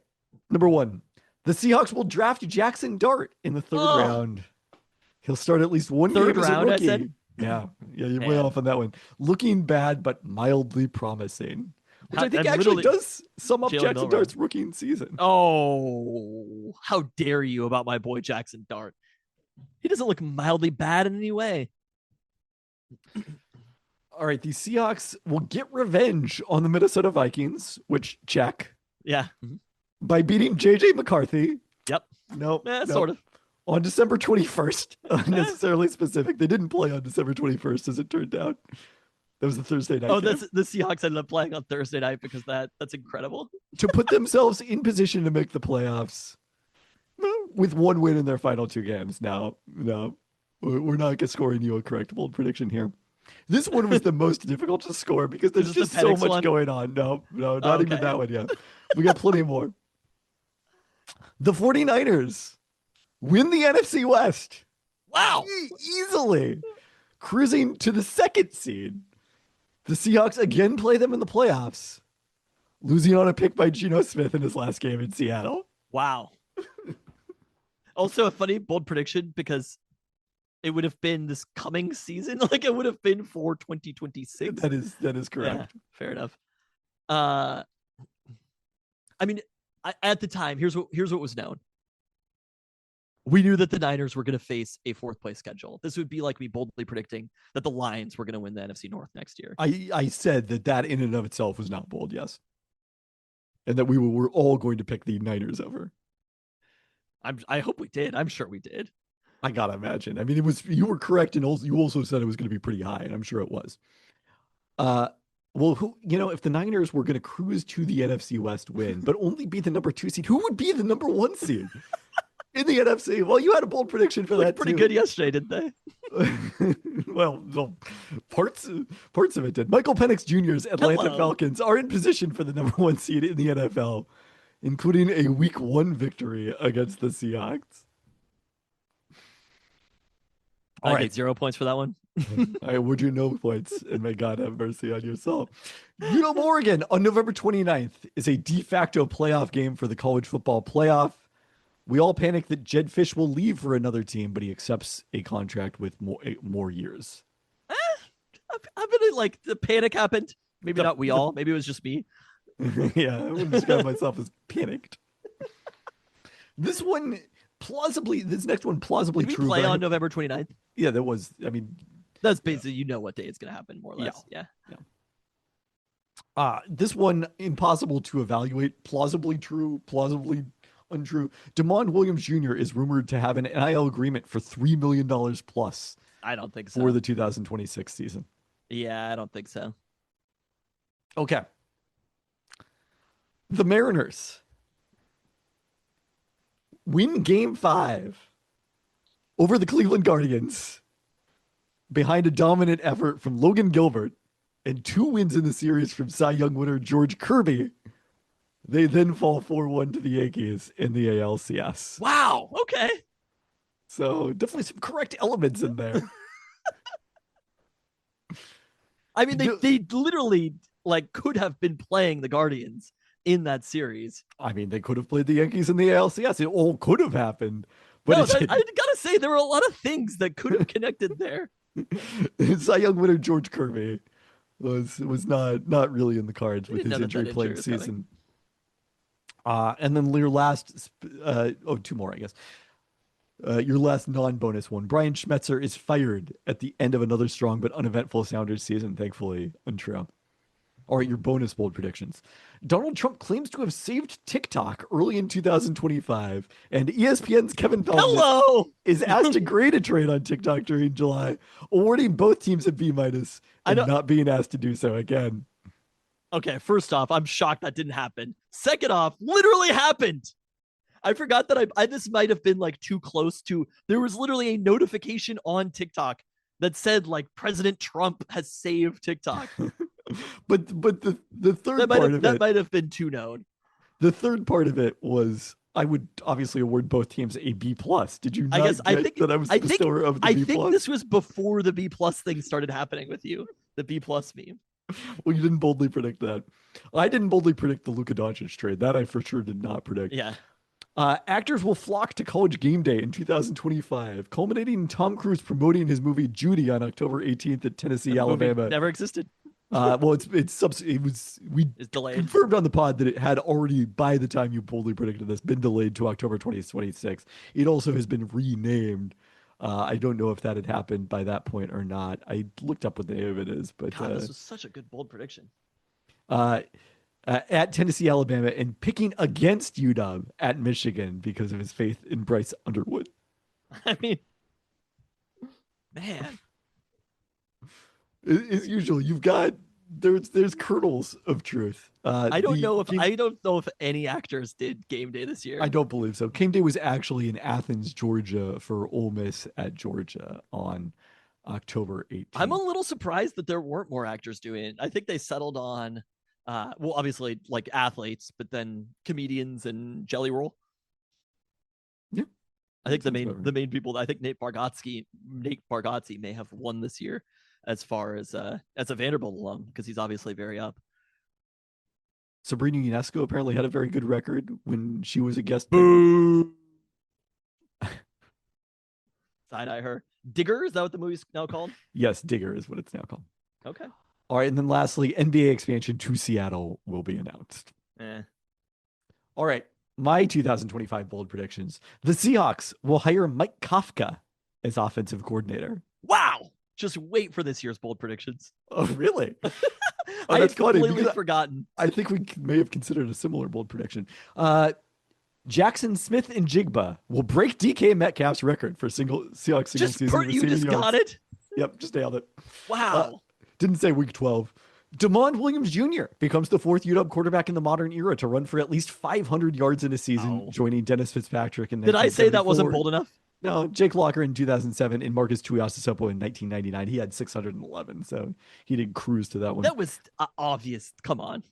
Number one, the Seahawks will draft Jackson Dart in the third round. He'll start at least one third game round, as a rookie. I said? Yeah, you went off on that one. Looking bad, but mildly promising. Which I think actually does sum up Jackson Dart's rookie season. Oh, how dare you about my boy Jackson Dart. He doesn't look mildly bad in any way. All right, the Seahawks will get revenge on the Minnesota Vikings, which check. Yeah. By beating JJ McCarthy. Yep. Nope. Sort of. On December 21st, unnecessarily specific. They didn't play on December 21st, as it turned out. That was the Thursday night. Oh, the Seahawks ended up playing on Thursday night because that's incredible. To put themselves in position to make the playoffs with one win in their final two games. No, we're not scoring you a correct bold prediction here. This one was the most difficult to score because there's just so much going on. No, not even that one yet. We got plenty more. The 49ers win the NFC West. Wow. Easily. Cruising to the second seed. The Seahawks again play them in the playoffs. Losing on a pick by Geno Smith in his last game in Seattle. Wow. Also a funny bold prediction because it would have been this coming season. Like it would have been for 2026. That is correct. Yeah, fair enough. I mean, at the time, here's what was known. We knew that the Niners were going to face a fourth place schedule. This would be like me boldly predicting that the Lions were going to win the NFC North next year. I said that in and of itself was not bold, yes. And that we were all going to pick the Niners over. I hope we did. I'm sure we did. I gotta imagine. I mean, you were correct, and you also said it was going to be pretty high, and I'm sure it was. Well, if the Niners were going to cruise to the NFC West win, but only be the number 2 seed, who would be the number 1 seed? in the NFC. Well, you had a bold prediction for Looked that pretty too. good yesterday, didn't they? well, parts of it did. Michael Penix Jr.'s Atlanta Hello. Falcons are in position for the number 1 seed in the NFL, including a Week 1 victory against the Seahawks. I All get right. 0 points for that one. I would you no points, and may God have mercy on your soul. Oregon on November 29th is a de facto playoff game for the college football playoff. We all panic that Jed Fish will leave for another team, but he accepts a contract with more years. I've been like the panic happened. Maybe not we all. Maybe it was just me. Yeah, I wouldn't describe myself as panicked. This next one plausibly Did we true. play but on November 29th? Yeah, that was. I mean, That's basically you know what day it's gonna happen, more or less. Yeah. this one impossible to evaluate. Plausibly true, plausibly untrue. Damon Williams Jr. is rumored to have an NIL agreement for $3 million plus I don't think so. for the 2026 season. Yeah, I don't think so. Okay. The Mariners win Game 5 over the Cleveland Guardians behind a dominant effort from Logan Gilbert and 2 wins in the series from Cy Young winner George Kirby. They then fall 4-1 to the Yankees in the ALCS. Wow. Okay. So definitely some correct elements in there. I mean, Do- they literally like could have been playing the Guardians in that series. I mean, they could have played the Yankees in the ALCS. It all could have happened. But No, it I gotta say there were a lot of things that could have connected there. Cy Young winner George Kirby was not really in the cards We with didn't his know that that injury plagued injury was season. And then your last, 2 more, I guess. Your last non-bonus one. Brian Schmetzer is fired at the end of another strong but uneventful Sounders season. Thankfully, untrue. All right, your bonus bold predictions. Donald Trump claims to have saved TikTok early in 2025, and ESPN's Kevin Pelton Hello. is asked to grade a trade on TikTok during July, awarding both teams a B- and I know- not being asked to do so again. Okay, first off, I'm shocked that didn't happen. Second off, literally happened. I forgot that I this might have been like too close to. There was literally a notification on TikTok that said like President Trump has saved TikTok. But the third That part of it, might have been too known. the third part of it was I would obviously award both teams a B+. Did you not I guess I get think that I was the I think bestower of the I B+? think this was before the B+ thing started happening with you. The B+ meme. Well, you didn't boldly predict that. I didn't boldly predict the Luka Doncic trade. That I for sure did not predict. Yeah. Actors will flock to College Game Day in 2025, culminating in Tom Cruise promoting his movie Judy on October 18th at Tennessee, The movie Alabama. never existed. Well, it was we It's delayed. confirmed on the pod that it had already, by the time you boldly predicted this, been delayed to October 2026. It also has been renamed. I don't know if that had happened by that point or not. I looked up what the name of it is, but God, this was such a good bold prediction. at Tennessee, Alabama, and picking against UW at Michigan because of his faith in Bryce Underwood. I mean, man. As usual, you've got there's kernels of truth. I don't know if Game- any actors did game day this year. I don't believe so. Game Day was actually in Athens, Georgia, for Ole Miss at Georgia on October 18th. I'm a little surprised that there weren't more actors doing it. I think they settled on, well, obviously like athletes, but then comedians and Jelly Roll. Yeah, I think the sounds about main people. I think Nate Bargatze may have won this year as far as a Vanderbilt alum because he's obviously very up. Sabrina Ionesco apparently had a very good record when she was a guest. Boo! Side eye her. Digger, is that what the movie's now called? Yes, Digger is what it's now called. Okay. All right, and then lastly, NBA expansion to Seattle will be announced. All right, my 2025 bold predictions. The Seahawks will hire Mike Kafka as offensive coordinator. Wow. Just wait for this year's bold predictions. Oh, really? I had that's funny, completely because forgotten. I think we may have considered a similar bold prediction. Jackson Smith and Jigba will break DK Metcalf's record for Seahawks single Just season you receiving just yards. got it. Yep, just nailed it. Wow. Didn't say week 12. DeMond Williams Jr. becomes the fourth UW quarterback in the modern era to run for at least 500 yards in a season, Wow. joining Dennis Fitzpatrick in Did I say that wasn't 1974. bold enough? No, Jake Locker in 2007 and Marcus Tuiasosopo in 1999. He had 611, so he did cruise to that one. That was obvious. Come on.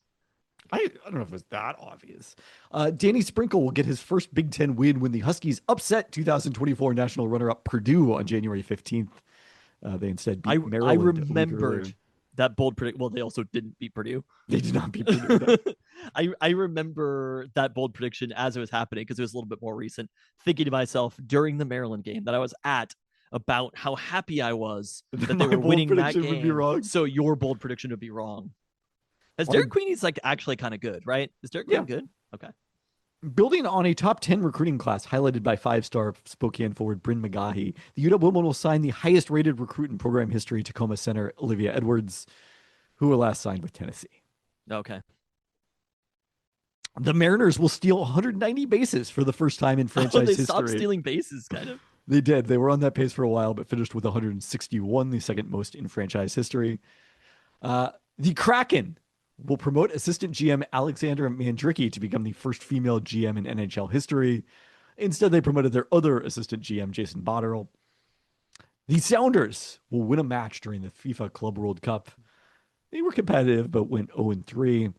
I don't know if it was that obvious. Danny Sprinkle will get his first Big Ten win when the Huskies upset 2024 national runner-up Purdue on January 15th. They instead beat Maryland. I a week remembered earlier. that bold prediction. Well, they also didn't beat Purdue. They did not beat Purdue. No. I remember that bold prediction as it was happening because it was a little bit more recent, thinking to myself during the Maryland game that I was at about how happy I was that they My were bold winning that prediction game. would be wrong. So your bold prediction would be wrong. As Well, Derek Queenie's like actually kind of good, right? Is Derek Queen good? Okay. Building on a top 10 recruiting class highlighted by five-star Spokane forward Bryn McGahee, the UW women will sign the highest-rated recruit in program history, Tacoma center Olivia Edwards, who were last signed with Tennessee. Okay. The Mariners will steal 190 bases for the first time in franchise They history. stopped stealing bases, kind of. They did. They were on that pace for a while, but finished with 161, the second most in franchise history. The Kraken will promote assistant GM Alexandra Mandrycky to become the first female GM in NHL history. Instead, they promoted their other assistant GM, Jason Botterill. The Sounders will win a match during the FIFA Club World Cup. They were competitive, but went 0-3.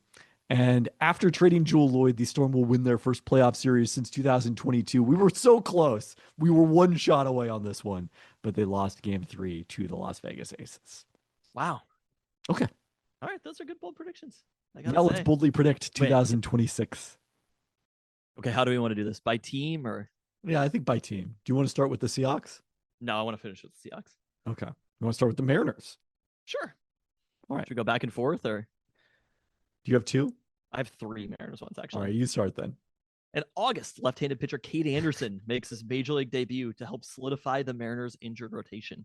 And after trading Jewel Lloyd, the Storm will win their first playoff series since 2022. We were so close. We were one shot away on this one, but they lost game 3 to the Las Vegas Aces. Wow. Okay. All right. Those are good bold predictions. Now let's boldly predict 2026. Okay. How do we want to do this? By team or? Yeah, I think by team. Do you want to start with the Seahawks? No, I want to finish with the Seahawks. Okay. You want to start with the Mariners? Sure. All right. Should we go back and forth or? Do you have 2? I have 3 Mariners ones, actually. All right, you start then. In August, left-handed pitcher Cade Anderson makes his major league debut to help solidify the Mariners' injured rotation.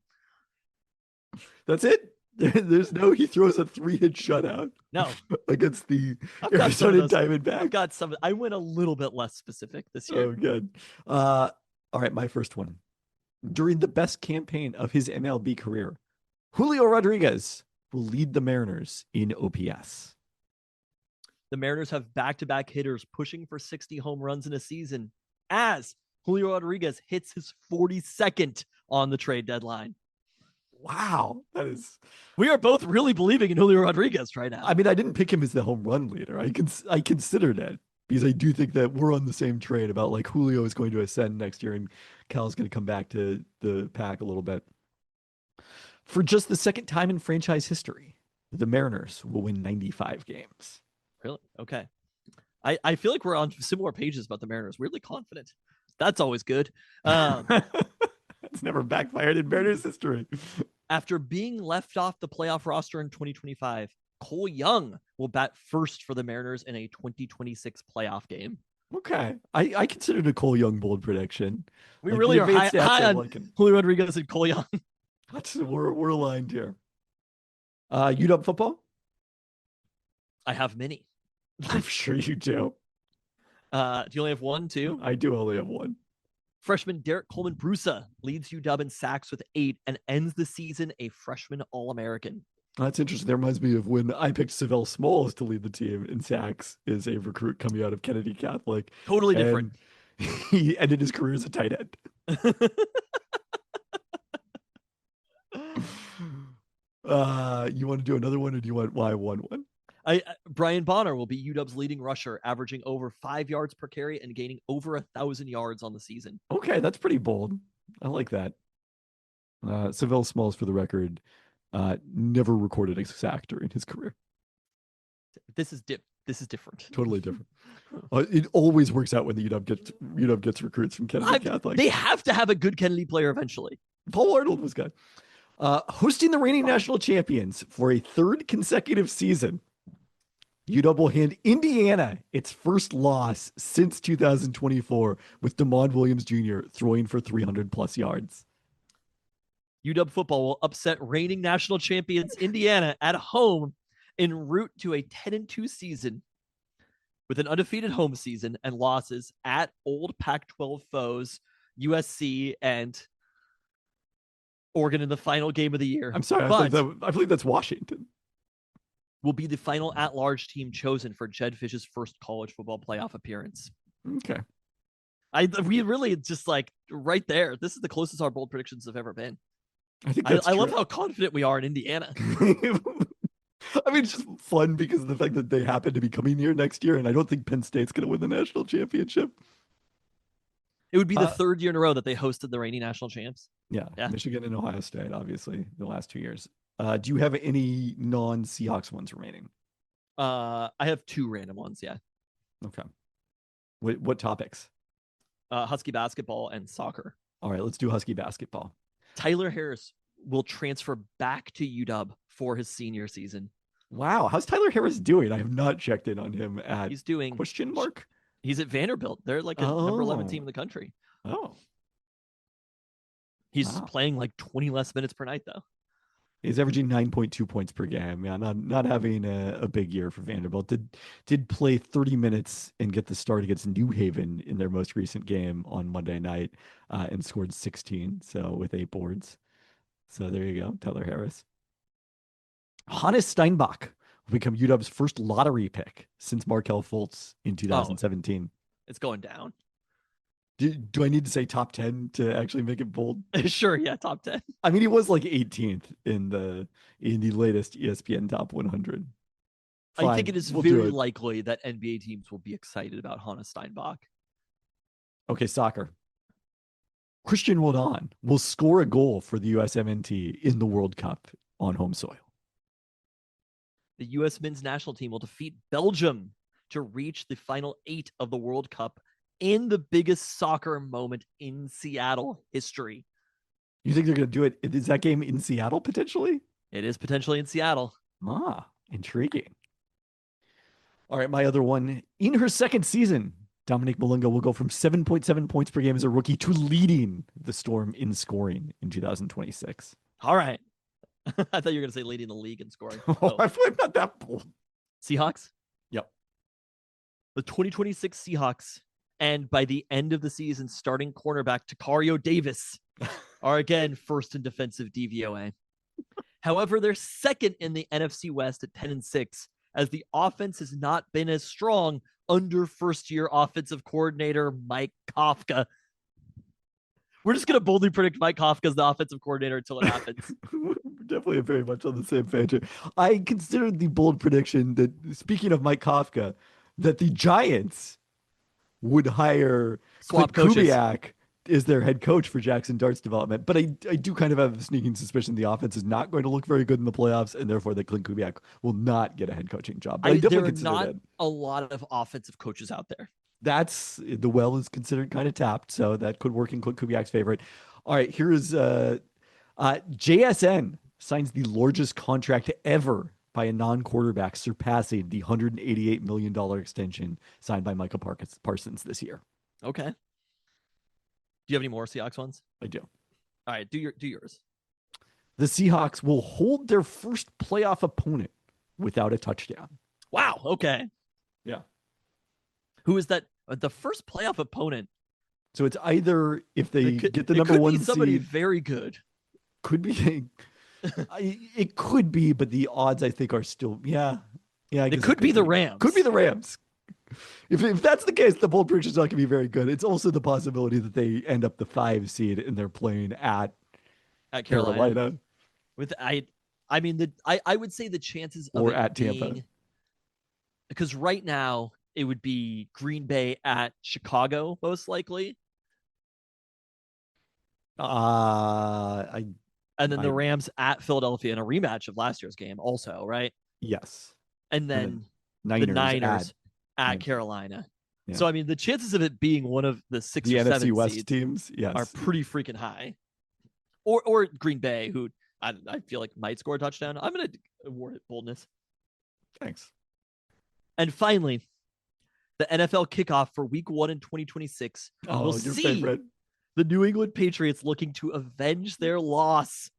That's it? There's no, he throws a 3-hit shutout. No. Against the I've got some of Arizona those. Diamondbacks. I've got some. I went a little bit less specific this year. Oh, good. All right, my first one. During the best campaign of his MLB career, Julio Rodriguez will lead the Mariners in OPS. The Mariners have back-to-back hitters pushing for 60 home runs in a season as Julio Rodriguez hits his 42nd on the trade deadline. Wow, that is. We are both really believing in Julio Rodriguez right now. I mean, I didn't pick him as the home run leader. I considered it because I do think that we're on the same train about like Julio is going to ascend next year and Cal's going to come back to the pack a little bit. For just the second time in franchise history, the Mariners will win 95 games. Really? Okay. I feel like we're on similar pages about the Mariners. Weirdly confident. That's always good. It's never backfired in Mariners history. After being left off the playoff roster in 2025, Cole Young will bat first for the Mariners in a 2026 playoff game. Okay. I considered a Cole Young bold prediction. We Like, really the are advanced high stats on like it. Julio Rodriguez and Cole Young. We're aligned here. UW football? I have many. I'm sure you do. Do you only have 1, 2? I do only have 1. Freshman Derek Coleman Brusa leads UW in sacks with 8 and ends the season a freshman All-American. That's interesting. That reminds me of when I picked Savell Smalls to lead the team in sacks as a recruit coming out of Kennedy Catholic. Totally different. And he ended his career as a tight end. You want to do another one or do you want why one? Brian Bonner will be UW's leading rusher, averaging over 5 yards per carry and gaining over 1,000 yards on the season. Okay, that's pretty bold. I like that. Savell Smalls, for the record, never recorded a sack during his career. This is different. Totally different. It always works out when the UW gets recruits from Kennedy Catholic. They have to have a good Kennedy player eventually. Paul Arnold was good. Hosting the reigning national champions for a 3rd consecutive season, UW will hand Indiana its first loss since 2024 with DeMond Williams Jr. throwing for 300+ yards. UW football will upset reigning national champions Indiana at home en route to a 10-2 season with an undefeated home season and losses at old Pac-12 foes USC and Oregon in the final game of the year. I'm sorry, I believe that's Washington. will be the final at-large team chosen for Jedd Fish's first college football playoff appearance. Okay. We really just like right there. This is the closest our bold predictions have ever been. I think that's I true. love how confident we are in Indiana. I mean, it's just fun because of the fact that they happen to be coming here next year, and I don't think Penn State's going to win the national championship. It would be the third year in a row that they hosted the reigning national champs. Yeah, Michigan and Ohio State, obviously, the last 2 years. Do you have any non-Seahawks ones remaining? I have 2 random ones, yeah. Okay. What topics? Husky basketball and soccer. All right, let's do Husky basketball. Tyler Harris will transfer back to UW for his senior season. Wow, how's Tyler Harris doing? I have not checked in on him at He's doing question mark. He's at Vanderbilt. They're like a number 11 team in the country. Oh. He's playing like 20 less minutes per night though. He's averaging 9.2 points per game. Yeah, not having a big year for Vanderbilt. Did play 30 minutes and get the start against New Haven in their most recent game on Monday night and scored 16, so with 8 boards. So there you go, Tyler Harris. Hannes Steinbach will become UW's first lottery pick since Markelle Fultz in 2017. It's going down. Do I need to say top 10 to actually make it bold? Sure, yeah, top 10. I mean, he was like 18th in the latest ESPN Top 100. Fine, I think it is very likely that NBA teams will be excited about Hannes Steinbach. Okay, soccer. Christian Roldan will score a goal for the USMNT in the World Cup on home soil. The U.S. men's national team will defeat Belgium to reach the final 8 of the World Cup in the biggest soccer moment in Seattle history. You think they're going to do it? Is that game in Seattle potentially? It is potentially in Seattle. Intriguing. All right, my other one. In her second season, Dominic Malunga will go from 7.7 points per game as a rookie to leading the Storm in scoring in 2026. All right. I thought you were going to say leading the league in scoring. I feel like not that bold. Seahawks? Yep. The 2026 Seahawks, and by the end of the season, starting cornerback Takario Davis are again first in defensive DVOA. However, they're second in the NFC West at 10-6, as the offense has not been as strong under first-year offensive coordinator Mike Kafka. We're just going to boldly predict Mike Kafka as the offensive coordinator until it happens. We're definitely very much on the same page. I considered the bold prediction that, speaking of Mike Kafka, that the Giants would hire Swap Clint coaches. Kubiak as their head coach for Jackson Dart's development. But I do kind of have a sneaking suspicion the offense is not going to look very good in the playoffs, and therefore that Clint Kubiak will not get a head coaching job. But I definitely there are consider not that. a lot of offensive coaches out there. That's the well is considered kind of tapped, so that could work in Clint Kubiak's favorite. All right, here's JSN signs the largest contract ever by a non-quarterback, surpassing the $188 million extension signed by Micah Parsons this year. Okay. Do you have any more Seahawks ones? I do. All right, do yours. The Seahawks will hold their first playoff opponent without a touchdown. Wow. Okay. Yeah. Who is that? The first playoff opponent. So it's either if they get the it number could one be somebody seed, very good. could be. It could be, but the odds I think are still I guess It could be the Rams. Could be the Rams. If that's the case, the bold prediction is not going to be very good. It's also the possibility that they end up the 5 seed and they're playing at Carolina. With I would say the chances of Or it at Tampa. being, because right now it would be Green Bay at Chicago most likely, and then the Rams at Philadelphia in a rematch of last year's game also, right? Yes. And then the Niners Niners at Yeah. Carolina. Yeah. So I mean, the chances of it being one of the 6 The or 7 NFC West seeds teams, yes, are pretty freaking high. Or Green Bay, who I feel like might score a touchdown. I'm going to award it boldness. Thanks. And finally, the NFL kickoff for Week 1 in 2026 Oh, will your see favorite. the New England Patriots looking to avenge their loss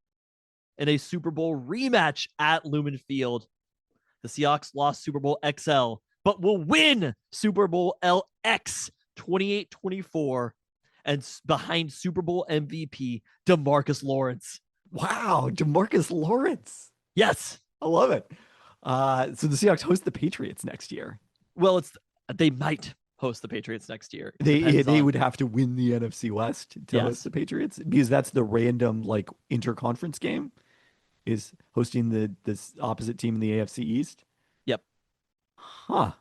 in a Super Bowl rematch at Lumen Field. The Seahawks lost Super Bowl XL, but will win Super Bowl LX 28-24 and behind Super Bowl MVP DeMarcus Lawrence. Wow, DeMarcus Lawrence. Yes. I love it. So the Seahawks host the Patriots next year. Well, they might host the Patriots next year. It They depends on- would have to win the NFC West to host Yes. the Patriots because that's the random like interconference game is hosting this opposite team in the AFC East. Yep. Huh.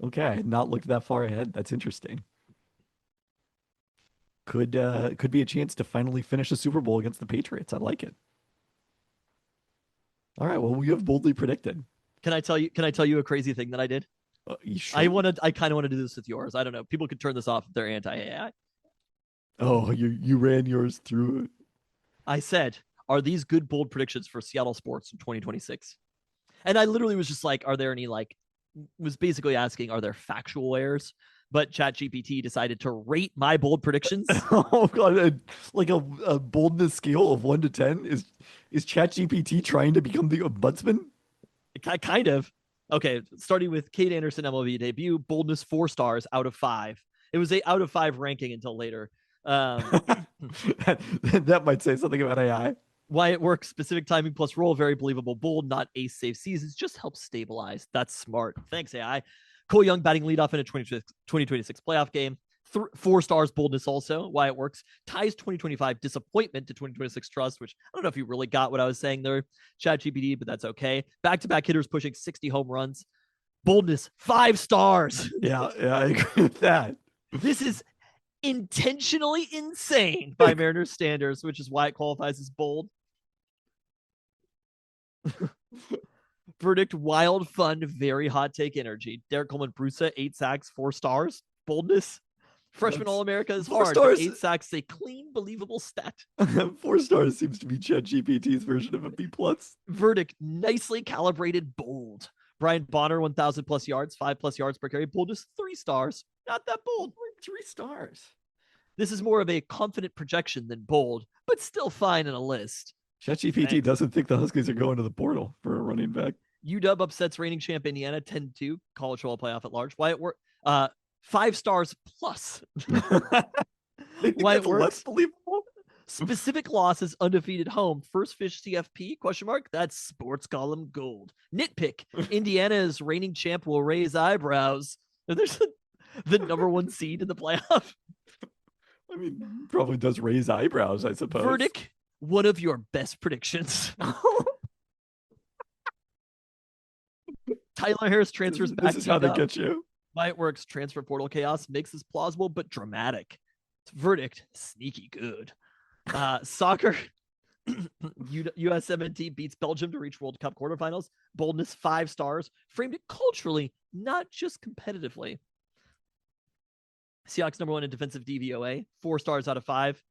Okay. I had not looked that far ahead. That's interesting. Could be a chance to finally finish a Super Bowl against the Patriots. I like it. All right. Well, we have boldly predicted. Can I tell you a crazy thing that I did? You sure? I kind of want to do this with yours. I don't know. People could turn this off if they're anti-AI. Oh, you ran yours through. I said, are these good bold predictions for Seattle sports in 2026? And I literally was just like, are there any was basically asking, are there factual errors? But ChatGPT decided to rate my bold predictions. Oh god, like a boldness scale of 1 to 10 is ChatGPT trying to become the ombudsman? Kind of. Okay, starting with Kate Anderson MLB debut, boldness 4 stars out of 5. It was a out of 5 ranking until later. That might say something about AI. Why it works, specific timing plus role, very believable, bold, not ace safe seasons, just helps stabilize. That's smart. Thanks, AI. Cole Young batting leadoff in a 2026 playoff game. 4 stars boldness also. Why it works. Ties 2025 disappointment to 2026 trust, which I don't know if you really got what I was saying there, ChatGPT, but that's okay. Back-to-back hitters pushing 60 home runs. Boldness 5 stars. Yeah, I agree with that. This is intentionally insane by Mariners standards, which is why it qualifies as bold. Verdict, wild, fun, very hot take energy. Derek Coleman Brusa, 8 sacks, 4 stars. Boldness. Freshman All-America is 4 hard. stars. 8 sacks, a clean, believable stat. 4 stars seems to be ChatGPT's version of a B+. Verdict, nicely calibrated bold. Brian Bonner, 1,000 plus yards, 5 plus yards per carry. Boldness, 3 stars. Not that bold. 3 stars. This is more of a confident projection than bold, but still fine in a list. ChatGPT doesn't think the Huskies are going to the portal for a running back. UW upsets reigning champ Indiana 10-2, college football playoff at large. Why it worked? 5 stars plus. Why it works? Less believable. Specific losses, undefeated home. First fish CFP? Question mark. That's sports column gold. Nitpick. Indiana's reigning champ will raise eyebrows. There's the number 1 seed in the playoff. I mean, probably does raise eyebrows, I suppose. Verdict. One of your best predictions. Tyler Harris transfers back. This is how they get you. Why it works. Transfer portal chaos makes this plausible but dramatic. Verdict, sneaky good. Soccer, US17 beats Belgium to reach World Cup quarterfinals. Boldness 5 stars. Framed it culturally, not just competitively. Seahawks number 1 in defensive DVOA, 4 stars out of 5.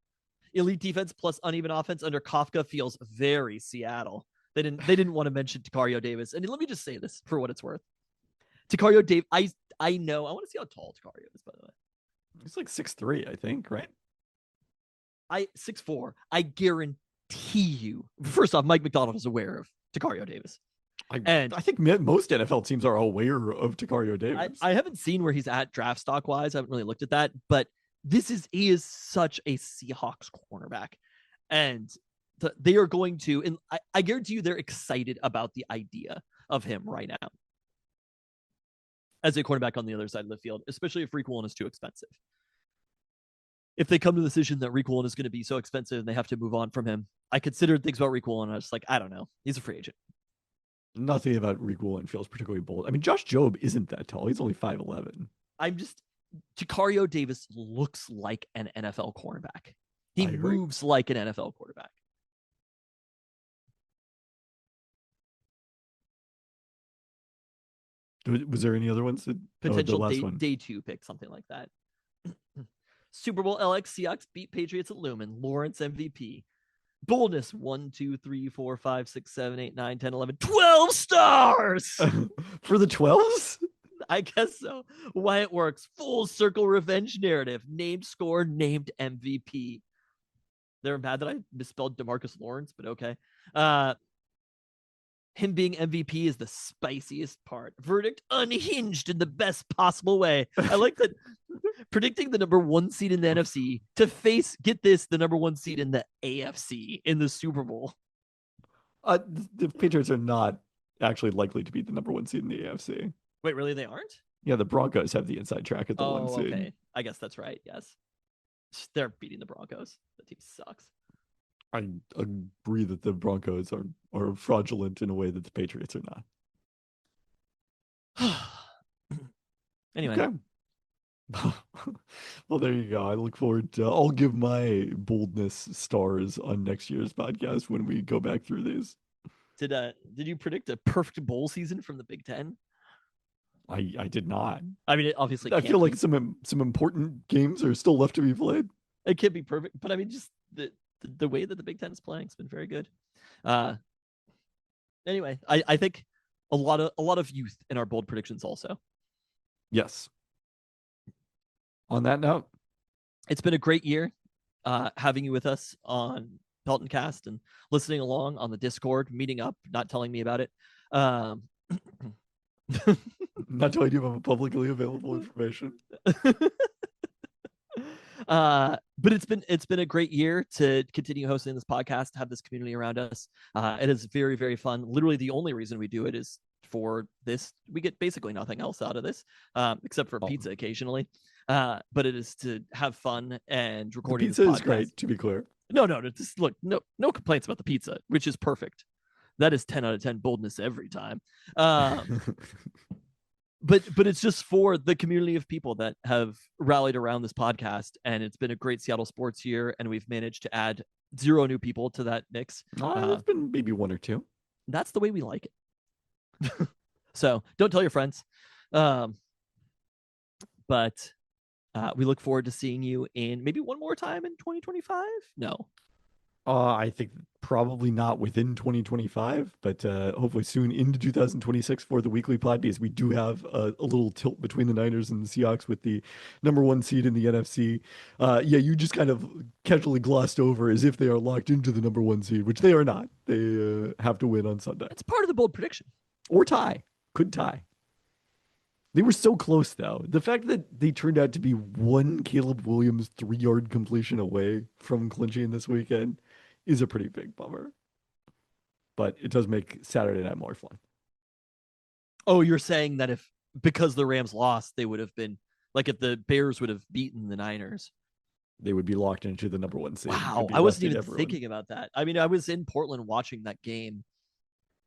Elite defense plus uneven offense under Kafka feels very Seattle. They didn't want to mention Takario Davis. And let me just say this for what it's worth. Takario Davis, I know. I want to see how tall Takario is, by the way. He's like 6'3", I think, right? 6'4". I guarantee you. First off, Mike McDonald is aware of Takario Davis. I think most NFL teams are aware of Takario Davis. I haven't seen where he's at draft stock wise. I haven't really looked at that, but he is such a Seahawks cornerback, and they are going to, and I guarantee you they're excited about the idea of him right now as a cornerback on the other side of the field, especially if Riq Woolen is too expensive. If they come to the decision that Riq Woolen is going to be so expensive and they have to move on from him, I considered things about Riq Woolen. I was like, I don't know. He's a free agent. Nothing about Riq Woolen feels particularly bold. I mean, Josh Jobe isn't that tall. He's only 5'11". Takario Davis looks like an NFL cornerback. He moves like an NFL quarterback. Was there any other ones? Potential the last one. day 2 pick, something like that. Super Bowl LX Seahawks beat Patriots at Lumen. Lawrence MVP. Boldness 1, 2, 3, 4, 5, 6, 7, 8, 9, 10, 11, 12 stars for the 12s. I guess so. Why it works. Full circle revenge narrative. Named score, named MVP. They're mad that I misspelled DeMarcus Lawrence, but okay. Him being MVP is the spiciest part. Verdict, unhinged in the best possible way. I like that. Predicting the number 1 seed in the NFC to face, get this, the number 1 seed in the AFC in the Super Bowl. The Patriots are not actually likely to be the number 1 seed in the AFC. Wait, really? They aren't? Yeah, the Broncos have the inside track at the 1 Oh, seed. okay. I guess that's right. Yes. They're beating the Broncos. The team sucks. I agree that the Broncos are fraudulent in a way that the Patriots are not. Anyway, Okay. Well, there you go. I look forward to. I'll give my boldness stars on next year's podcast when we go back through these. did you predict a perfect bowl season from the Big Ten? I did not. I mean, it obviously I can't feel like be, some important games are still left to be played. it can't be perfect, but I mean, just the way that the Big Ten is playing has been very good. Anyway, I think a lot of youth in our bold predictions also. Yes. On that note, It's been a great year having you with us on Pelton Cast and listening along on the Discord, meeting up, not telling me about it. not telling you about publicly available information. But it's been a great year to continue hosting this podcast, to have this community around us. It is very, very fun. Literally the only reason we do it is for this. We get basically nothing else out of this, except for pizza occasionally. But it is to have fun and The recording pizza this is podcast. great, to be clear. No, just look, no complaints about the pizza, which is perfect. That is 10 out of 10 boldness every time. But it's just for the community of people that have rallied around this podcast, and it's been a great Seattle sports year, and we've managed to add 0 new people to that mix. It's been maybe 1 or 2. That's the way we like it. So don't tell your friends. But we look forward to seeing you in maybe one more time in 2025. No. I think probably not within 2025, but hopefully soon into 2026 for the weekly pod, because we do have a little tilt between the Niners and the Seahawks with the number 1 seed in the NFC. Yeah, you just kind of casually glossed over as if they are locked into the number 1 seed, which they are not. They have to win on Sunday. It's part of the bold prediction. Or tie. Could tie. They were so close, though. The fact that they turned out to be 1 Caleb Williams 3-yard completion away from clinching this weekend is a pretty big bummer. But it does make Saturday night more fun. Oh, you're saying that because the Rams lost, they would have been, like, if the Bears would have beaten the Niners, they would be locked into the number 1 seed. Wow, I wasn't even thinking about that. I mean, I was in Portland watching that game,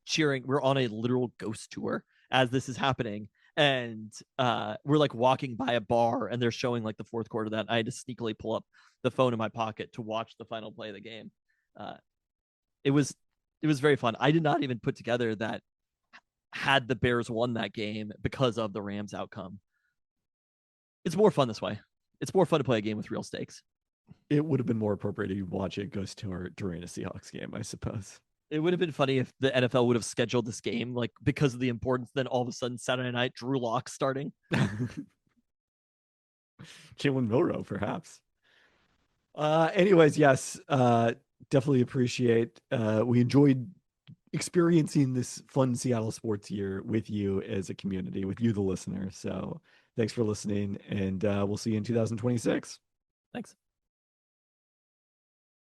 cheering. We're on a literal ghost tour as this is happening. And we're like walking by a bar, and they're showing like the fourth quarter of that. I had to sneakily pull up the phone in my pocket to watch the final play of the game. It was very fun. I did not even put together that had the Bears won that game because of the Rams outcome. It's more fun this way. It's more fun to play a game with real stakes. It would have been more appropriate to watch a ghost tour during a Seahawks game, I suppose. It would have been funny if the NFL would have scheduled this game, like, because of the importance. Then all of a sudden, Saturday night, Drew Lock starting. Jalen Milroe, perhaps. Anyways, yes, definitely appreciate. We enjoyed experiencing this fun Seattle sports year with you as a community, with you, the listener. So thanks for listening, and we'll see you in 2026. Thanks.